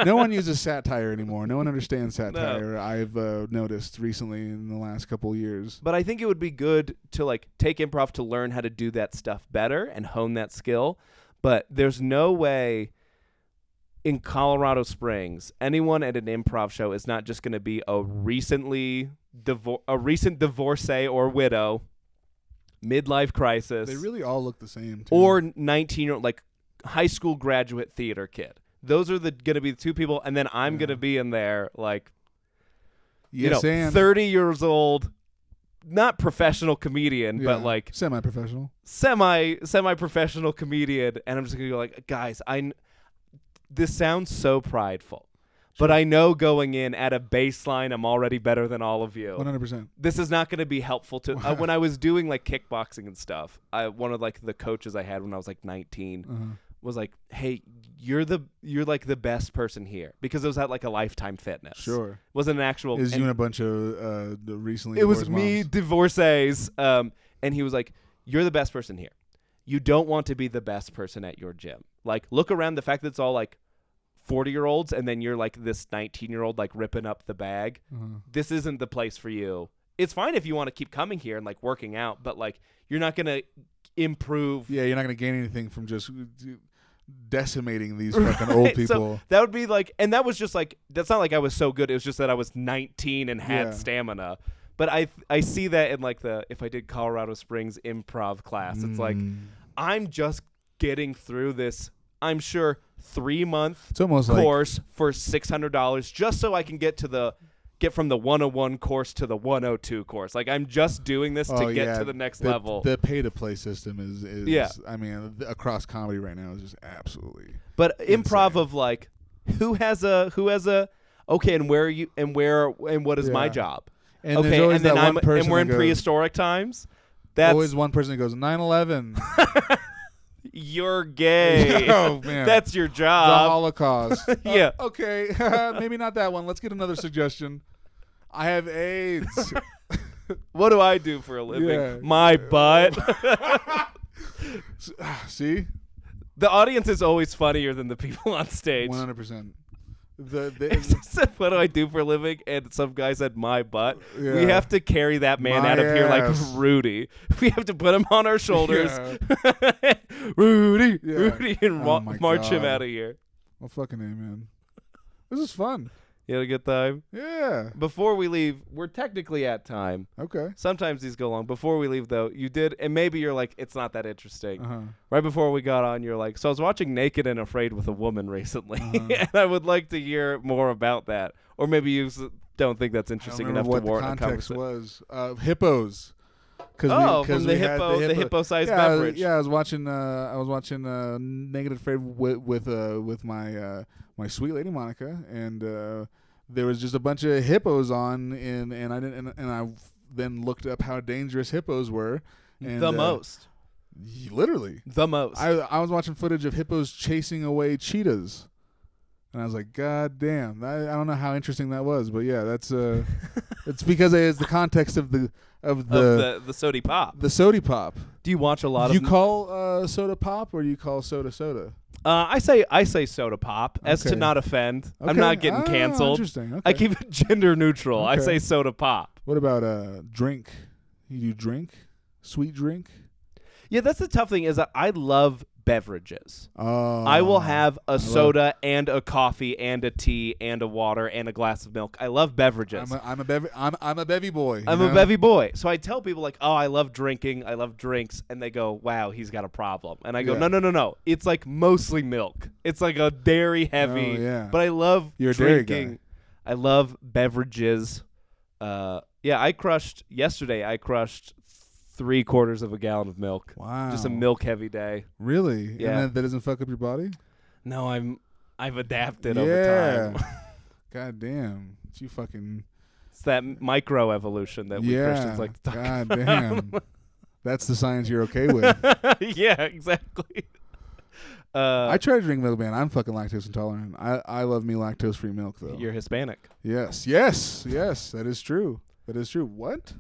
No one uses satire anymore. No one understands satire. No. I've noticed recently in the last couple of years. But I think it would be good to like take improv to learn how to do that stuff better and hone that skill. But there's no way in Colorado Springs anyone at an improv show is not just going to be a recent divorcee or widow, midlife crisis. They really all look the same, too. Or 19-year-old, like high school graduate theater kid. Those are going to be the two people, and then I'm going to be in there like, 30 years old. Not professional comedian, but like semi-professional, semi-professional comedian, and I'm just gonna go like, guys, this sounds so prideful, but I know going in at a baseline, I'm already better than all of you. 100%. This is not gonna be helpful to when I was doing like kickboxing and stuff. One of like the coaches I had when I was like 19 was like, hey, you're like the best person here, because it was at like a Lifetime Fitness. Sure. It wasn't an actual. It was you and a bunch of recently. It was moms. me, divorcees, and he was like, you're the best person here. You don't want to be the best person at your gym. Like, look around. The fact that it's all like 40-year-olds, and then you're like this 19-year-old like ripping up the bag. This isn't the place for you. It's fine if you want to keep coming here and like working out, but like you're not gonna improve. Yeah, you're not gonna gain anything from just decimating these fucking old people. So that would be like, and that was just like, that's not like I was so good. It was just that I was 19 and had stamina. But I see that in like if I did Colorado Springs improv class, it's like I'm just getting through this, I'm sure 3-month course for $600 just so I can get from the 101 course to the 102 course. Like I'm just doing this to get to the next level. The pay to play system is I mean, across comedy right now is just absolutely. But insane. Improv of like who has a okay, and where are you and what is my job? And okay, and then we're in goes, prehistoric times. That's always one person that goes 9/11. You're gay. Oh man, that's your job. The Holocaust. Yeah. Okay, maybe not that one. Let's get another suggestion. I have AIDS. What do I do for a living? Yeah. My butt. See, the audience is always funnier than the people on stage. 100%. What do I do for a living? And some guy said my butt. Yeah. We have to carry that man my out of here like ass. Rudy. We have to put him on our shoulders. Yeah. Rudy, Yeah. Rudy, and march him God. out of here. Well, fucking A, man. This is fun. You had a good time? Yeah. Before we leave, we're technically at time. Okay. Sometimes these go long. Before we leave, though, you did, and maybe you're like, it's not that interesting. Uh-huh. Right before we got on, you're like, so I was watching Naked and Afraid with a Woman recently, and I would like to hear more about that. Or maybe you don't think that's interesting enough to warrant a conversation. What the context was. Hippos. From the Hippo Size beverage. Yeah, I was watching Naked and Afraid with my sweet lady Monica, and there was just a bunch of hippos on, and I then looked up how dangerous hippos were. And, the most. Literally. The most. I was watching footage of hippos chasing away cheetahs, and I was like, God damn! I don't know how interesting that was, but yeah, that's it's because it's the context of the Sody Pop. The Sody Pop. Do you watch a lot of? You call soda pop or do you call soda? I say soda pop as to Okay. not offend. Okay. I'm not getting canceled. Interesting. Okay. I keep it gender neutral. Okay. I say soda pop. What about drink? You do drink? Sweet drink? Yeah, that's the tough thing is that I love beverages. Oh. I will have a soda and a coffee and a tea and a water and a glass of milk. I love beverages. I'm a bevy boy. I'm a bevy boy. So I tell people like, oh, I love drinking. I love drinks. And they go, wow, he's got a problem. And I go, no. It's like mostly milk. It's like a dairy heavy. Oh, yeah. But I love You're a dairy drinking. guy. I love beverages. I crushed 3/4 of a gallon of milk. Wow. Just a milk heavy day. Really? Yeah. And that doesn't fuck up your body? No, I've adapted over time. God damn. You fucking... It's that micro evolution that we Christians like to talk God about. damn. That's the science you're okay with. Yeah, exactly. I try to drink milk, man. I'm fucking lactose intolerant. I love me lactose-free milk, though. You're Hispanic. Yes. That is true. What?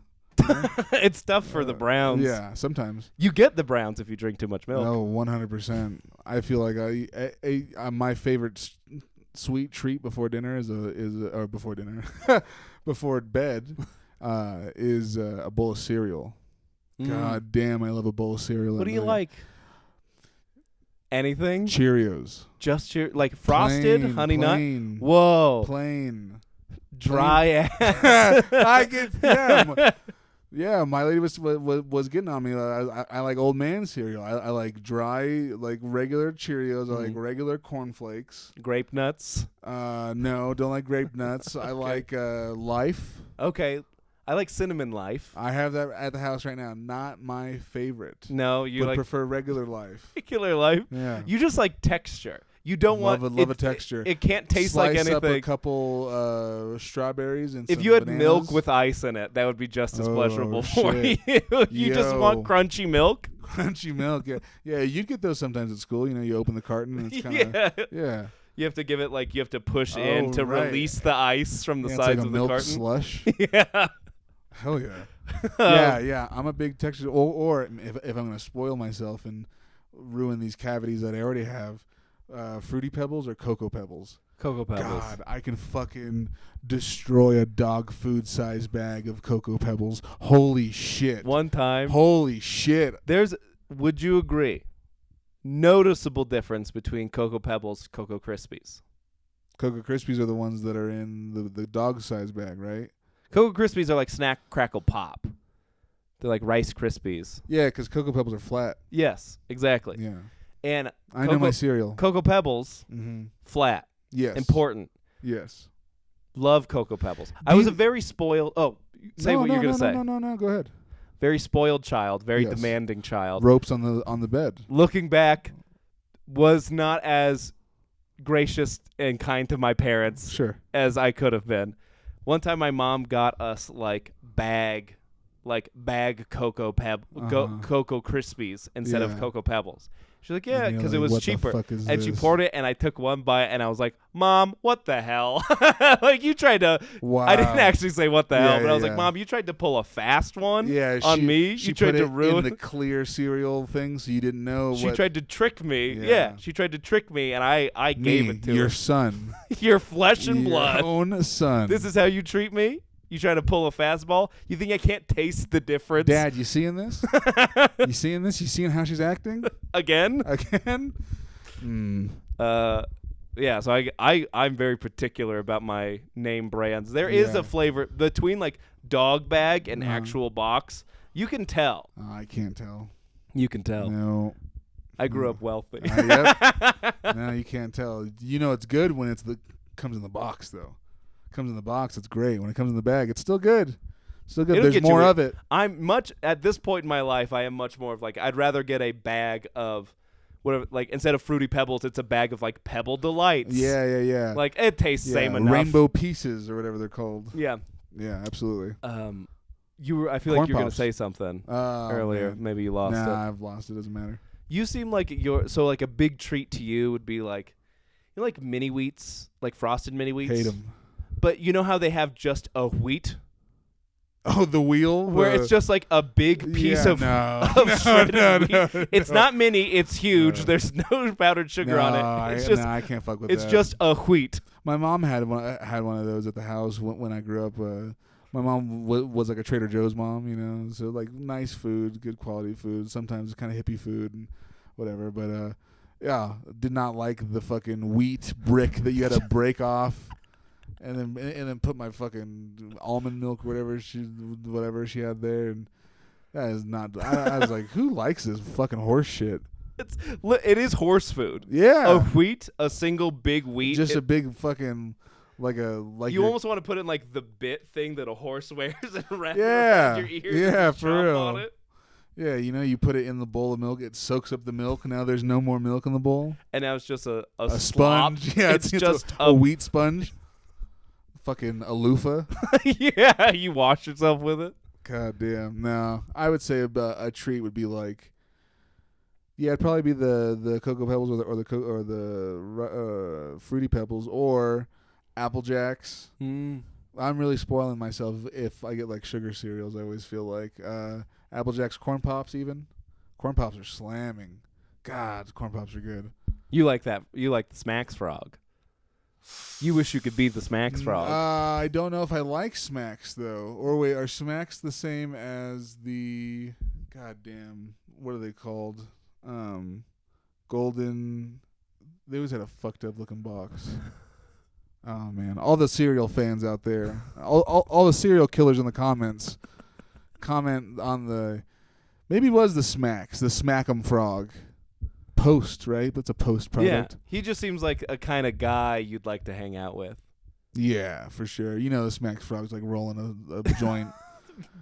It's tough for the Browns. Yeah, sometimes. You get the Browns if you drink too much milk. No, 100%. I feel like my favorite sweet treat before dinner before bed is a bowl of cereal. God damn, I love a bowl of cereal. What do you like? Anything? Cheerios. Just like frosted, honey nut. Whoa. Plain. Dry ass. I get yeah. My lady was getting on me. I like old man cereal. I like dry, like regular Cheerios. I like regular cornflakes. Grape nuts. No, don't like grape nuts. I like Life. Okay. I like Cinnamon Life. I have that at the house right now. Not my favorite. No, you but prefer regular Life. Regular Life. Yeah. You just like texture. You don't love a texture. It can't taste Slice like anything. up a couple strawberries and if some you had bananas. milk with ice in it, that would be just as pleasurable for you. You just want crunchy milk. Crunchy milk. Yeah. You get those sometimes at school. You open the carton and it's kind of yeah. You have to give it you have to push in to release the ice from the sides it's like of the milk carton. Slush. Yeah. Hell yeah. Yeah. I'm a big texture. Or if I'm gonna spoil myself and ruin these cavities that I already have, Fruity Pebbles or Cocoa Pebbles. Cocoa Pebbles. God, I can fucking destroy a dog food size bag of Cocoa Pebbles. Holy shit. One time. Holy shit. There's Would you agree? Noticeable difference between Cocoa Pebbles, Cocoa Krispies. Cocoa Krispies are the ones that are in the dog size bag, right? Cocoa Krispies are like Snack Crackle Pop. They're like Rice Krispies. Yeah, because Cocoa Pebbles are flat. Yes, exactly. Yeah. And I know my cereal. Cocoa Pebbles, flat. Yes. Important. Yes. Love Cocoa Pebbles. I was a very spoiled. Oh, say what you're gonna say. No. Go ahead. Very spoiled child. Very demanding child. Ropes on the bed. Looking back, was not as gracious and kind to my parents as I could have been. One time, my mom got us bag Cocoa Cocoa Krispies instead of Cocoa Pebbles. She's like, yeah, because it was cheaper. And she poured it, and I took one bite, and I was like, Mom, what the hell? You tried to. Wow. I didn't actually say what the hell, but I was like, Mom, you tried to pull a fast one on me. She you tried put to it ruin in the clear cereal thing, so you didn't know. She tried to trick me. Yeah, she tried to trick me, and I gave it to her. Your son. Your flesh and blood. Your own son. This is how you treat me? You try to pull a fastball? You think I can't taste the difference? Dad, you seeing this? You seeing this? You seeing how she's acting? Again? Yeah, so I'm very particular about my name brands. There is a flavor between dog bag and actual box. You can tell. I can't tell. You can tell. No. I grew up wealthy. No, you can't tell. You know it's good when comes in the box though. Comes in the box, it's great. When it comes in the bag, it's still good. Still good. There's more of it. At this point in my life, I am much more of I'd rather get a bag of whatever, instead of Fruity Pebbles, it's a bag of Pebble Delights. Yeah. It tastes same enough. Rainbow Pieces or whatever they're called. Yeah. Yeah, absolutely. I feel Corn like you're going to Pops. say something earlier. Man. Maybe you lost it. Nah, I've lost it. Doesn't matter. You seem like a big treat to you would be mini wheats, Frosted Mini Wheats. Hate them. But you know how they have just a wheat? Oh, the wheel? Where it's just a big piece of shredded wheat. It's not mini, it's huge. There's no powdered sugar on it. It's I can't fuck with that. It's just a wheat. My mom had one of those at the house when I grew up. My mom was a Trader Joe's mom, so nice food, good quality food, sometimes kind of hippie food and whatever. But did not like the fucking wheat brick that you had to break off. And then put my fucking almond milk, whatever she had there, and that is not. I was like, who likes this fucking horse shit? It is horse food. Yeah, a single big wheat, just a big fucking You almost want to put in the bit thing that a horse wears and wrap around your ears. Yeah, and for real. On it. Yeah, you put it in the bowl of milk, it soaks up the milk. Now there's no more milk in the bowl. And now it's just a sponge. Yeah, it's just a wheat sponge. Fucking a loofah. Yeah, you wash yourself with it. God damn. No, I would say a treat would be it'd probably be the Cocoa Pebbles or the Fruity Pebbles or Apple Jacks. I'm really spoiling myself if I get sugar cereals. I always feel Apple Jacks, Corn Pops even. Corn Pops are slamming. God, Corn Pops are good. You like that? You like the Smacks Frog? You wish you could be the Smacks Frog. I don't know if I like Smacks though. Or wait, are Smacks the same as the goddamn what are they called? Golden. They always had a fucked up looking box. Oh man, all the cereal fans out there, all the cereal killers in the comments, comment on maybe it was the Smacks, the Smack'em Frog. Post, right? That's a Post product. Yeah, he just seems like a kind of guy you'd like to hang out with. Yeah, for sure. The Smacks Frog's rolling a joint.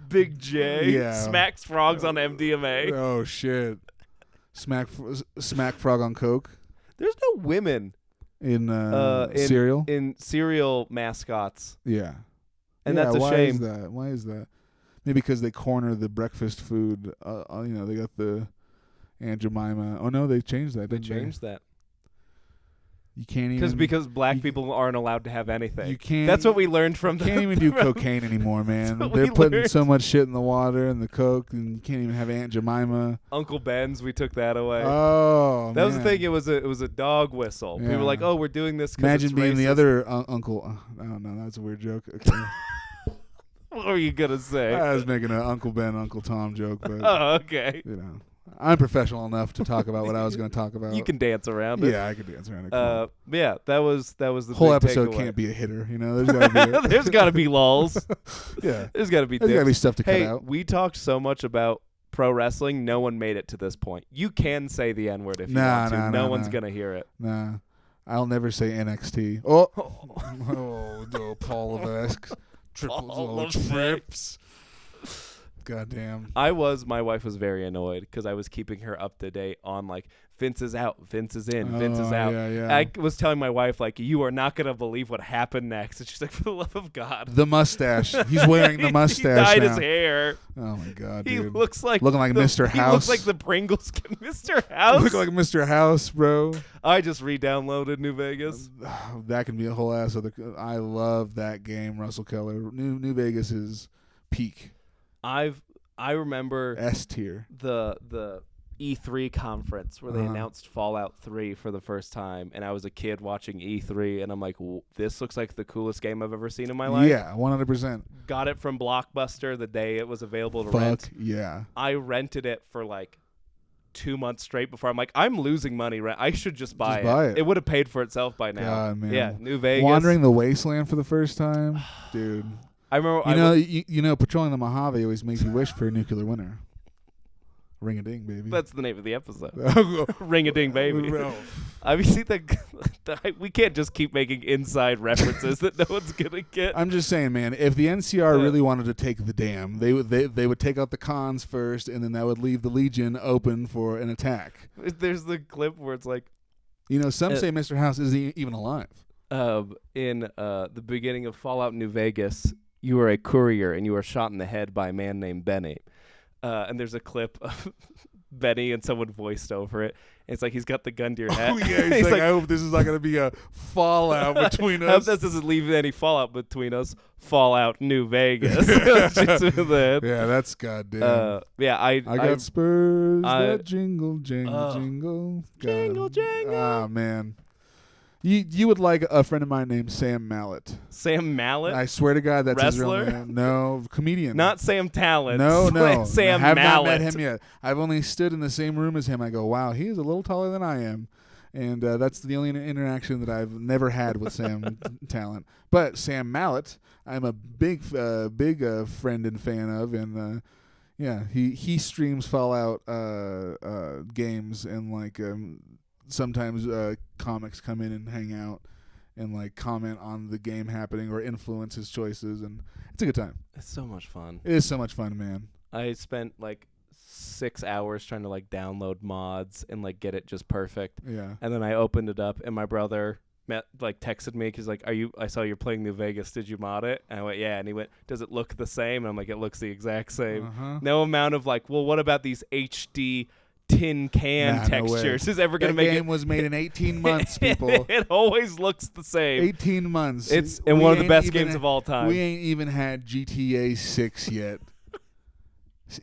Big J. Yeah. Smacks Frogs on MDMA. Oh shit. Smack Frog on coke. There's no women in cereal. In cereal mascots. Yeah. And that's a shame. Why is that? Maybe because they corner the breakfast food. They got the Aunt Jemima. Oh no, they changed that. They changed that. You can't even because black people aren't allowed to have anything. You can't. That's what we learned from. You can't even do cocaine anymore, man. They're putting so much shit in the water and the coke, and you can't even have Aunt Jemima. Uncle Ben's, we took that away. Oh, that was the thing. It was a dog whistle. Yeah. People were like, "Oh, we're doing this." Imagine being racist. The other uncle. I don't know. That's a weird joke. Okay. What were you gonna say? I was making an Uncle Ben, Uncle Tom joke, but oh, okay. I'm professional enough to talk about what I was going to talk about. You can dance around it. Yeah, I could dance around it. Yeah, that was the whole big episode takeaway. can't be a hitter. There's got to be. There's got to be lulls. Yeah, there's got to be. There's got to be stuff to cut out. We talked so much about pro wrestling. No one made it to this point. You can say the N-word if you want to. No one's gonna hear it. Nah, I'll never say NXT. Oh, Paul Levesque, trips. Goddamn. My wife was very annoyed because I was keeping her up to date on like Vince is out, Vince is in, Vince is out. Yeah. I was telling my wife like, you are not gonna believe what happened next, and she's like, for the love of God. The mustache. He's wearing the mustache. He dyed now. his hair. Oh my God, He dude. looks like looking like Mr. House. He looks like the Pringles kid, Mr. House. Look like Mr. House, bro. I just re-downloaded New Vegas. That can be a whole ass other. I love that game, Russell Keller. New Vegas is peak. I remember S tier. The E3 conference where they announced Fallout 3 for the first time, and I was a kid watching E3, and I'm like, this looks like the coolest game I've ever seen in my life. Yeah, 100%. Got it from Blockbuster the day it was available to rent. Yeah. I rented it for like 2 months straight before I'm like, I'm losing money. I should just buy it. It would have paid for itself by now. God, man. Yeah, New Vegas. Wandering the wasteland for the first time, dude. I remember. Patrolling the Mojave always makes you wish for a nuclear winter. Ring a ding, baby. That's the name of the episode. Ring a ding, baby. I mean, see we can't just keep making inside references that no one's gonna get. I'm just saying, man. If the NCR really wanted to take the dam, they would take out the cons first, and then that would leave the Legion open for an attack. There's the clip where it's like, some say Mr. House isn't even alive. In the beginning of Fallout New Vegas, you are a courier and you are shot in the head by a man named Benny. And there's a clip of Benny and someone voiced over it. And it's like he's got the gun to your head. Oh, yeah. He's like, I hope this is not going to be a fallout between us. I hope this doesn't leave any fallout between us. Fallout New Vegas. Yeah, that's goddamn. I got spurs that jingle, jingle, jingle. Jingle, jingle. Ah, man. You would like a friend of mine named Sam Mallet. Sam Mallet? I swear to God, that's Wrestler? his real name. No, comedian. Not Sam Talent. No. Sam I have Mallet. not met him yet. I've only stood in the same room as him. I go, wow, he is a little taller than I am. And that's the only interaction that I've never had with Sam Talent. But Sam Mallet, I'm a big friend and fan of. And, he streams Fallout games and, like... sometimes comics come in and hang out and like comment on the game happening or influence his choices, and it's a good time. It's so much fun. It is so much fun, man. I spent like 6 hours trying to like download mods and like get it just perfect. Yeah. And then I opened it up and my brother texted me because like, I saw you're playing New Vegas. Did you mod it? And I went, yeah. And he went, does it look the same? And I'm like, it looks the exact same. Uh-huh. No amount of like, well, what about these HD tin can textures is ever going to make it. That game was made in 18 months, people. It always looks the same. 18 months. It's one of the best games of all time. We ain't even had GTA 6 yet.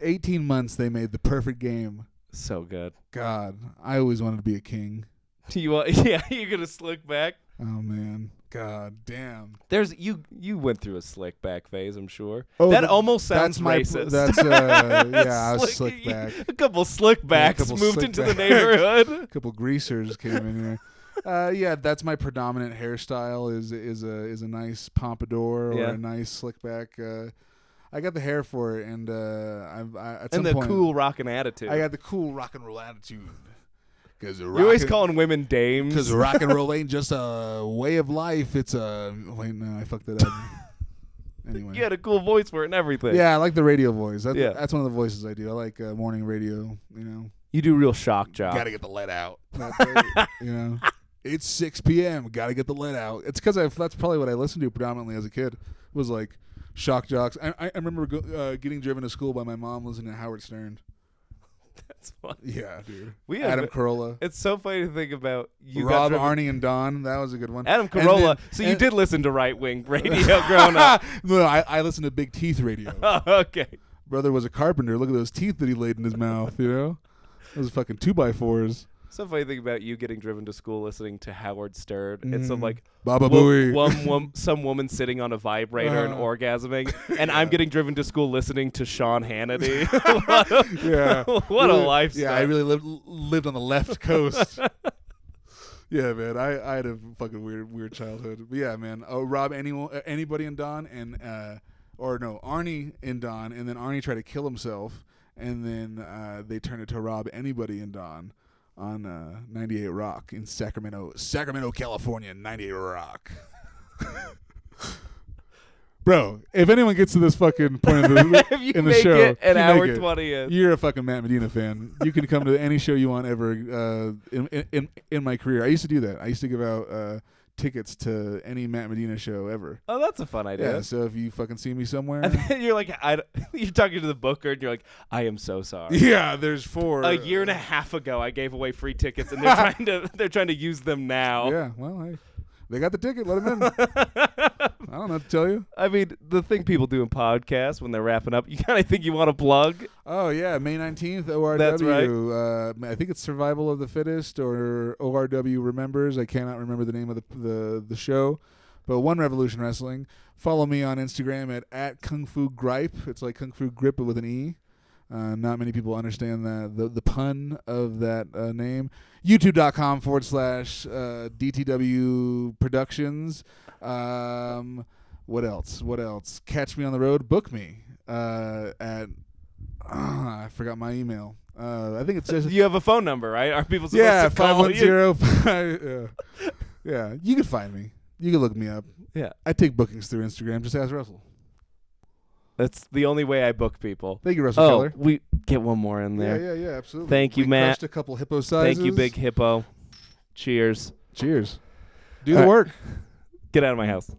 18 months they made the perfect game. So good. God, I always wanted to be a king. You're going to slick back? Oh, man. God damn. There's you went through a slick back phase, I'm sure. That almost sounds racist. I was slick back. A couple slick backs moved into the neighborhood. A couple greasers came in here. That's my predominant hairstyle is a nice pompadour or a nice slick back. I got the hair for it, and at some point, cool rockin' attitude. I got the cool rock and roll attitude. You're always calling women dames. Because rock and roll ain't just a way of life. It's a... Wait, no, I fucked it up. Anyway. You had a cool voice for it and everything. Yeah, I like the radio voice. That's one of the voices I do. I like morning radio, You do real shock job. Gotta get the lead out. It's 6 p.m. Gotta get the lead out. It's because that's probably what I listened to predominantly as a kid. Was like shock jocks. I remember getting driven to school by my mom listening to Howard Stern. That's funny. Yeah, dude. Adam Carolla. It's so funny to think about. Rob, Arnie, and Don. That was a good one. Adam Carolla. You did listen to right-wing radio growing up. No, I listened to Big Teeth radio. Oh, okay. Brother was a carpenter. Look at those teeth that he laid in his mouth, Those fucking 2x4s. So funny thing about you getting driven to school listening to Howard Stern. It's some like Baba Booey. some woman sitting on a vibrator and orgasming, and I'm getting driven to school listening to Sean Hannity. What a lifestyle. Yeah, I really lived on the left coast. Yeah, man, I had a fucking weird childhood. But yeah, man, rob anybody in Don, and Arnie in Don, and then Arnie tried to kill himself, and then they turned it to rob anybody in Don on 98 Rock in Sacramento, California, 98 Rock. Bro, if anyone gets to this fucking point in the show, it an hour 20 in. You're a fucking Matt Medina fan. You can come to any show you want ever in my career. I used to do that. I used to give out tickets to any Matt Medina show ever. Oh, that's a fun idea. Yeah, so if you fucking see me somewhere. And then you're like, you're talking to the booker, and you're like, I am so sorry. Yeah, there's 4. A year and a half ago, I gave away free tickets, and they're trying to use them now. Yeah, well, hey, they got the ticket. Let them in. I don't know what to tell you. I mean, the thing people do in podcasts when they're wrapping up, you kind of think you want to plug. Oh, yeah, May 19th, ORW. That's right. I think it's Survival of the Fittest or ORW Remembers. I cannot remember the name of the show. But One Revolution Wrestling. Follow me on Instagram at Kung Fu Gripe. It's like Kung Fu Grip, but with an E. Not many people understand the pun of that name. YouTube.com/DTW Productions. What else? Catch me on the road. Book me at. I forgot my email. I think it's just. You have a phone number, right? Are people supposed to call you? 510. Yeah, you can find me. You can look me up. Yeah, I take bookings through Instagram. Just ask Russell. That's the only way I book people. Thank you, Russell Keller. We get one more in there. Yeah, absolutely. Thank you, Matt. Crushed a couple hippo sizes. Thank you, Big Hippo. Cheers. Cheers. Do the work. Get out of my house.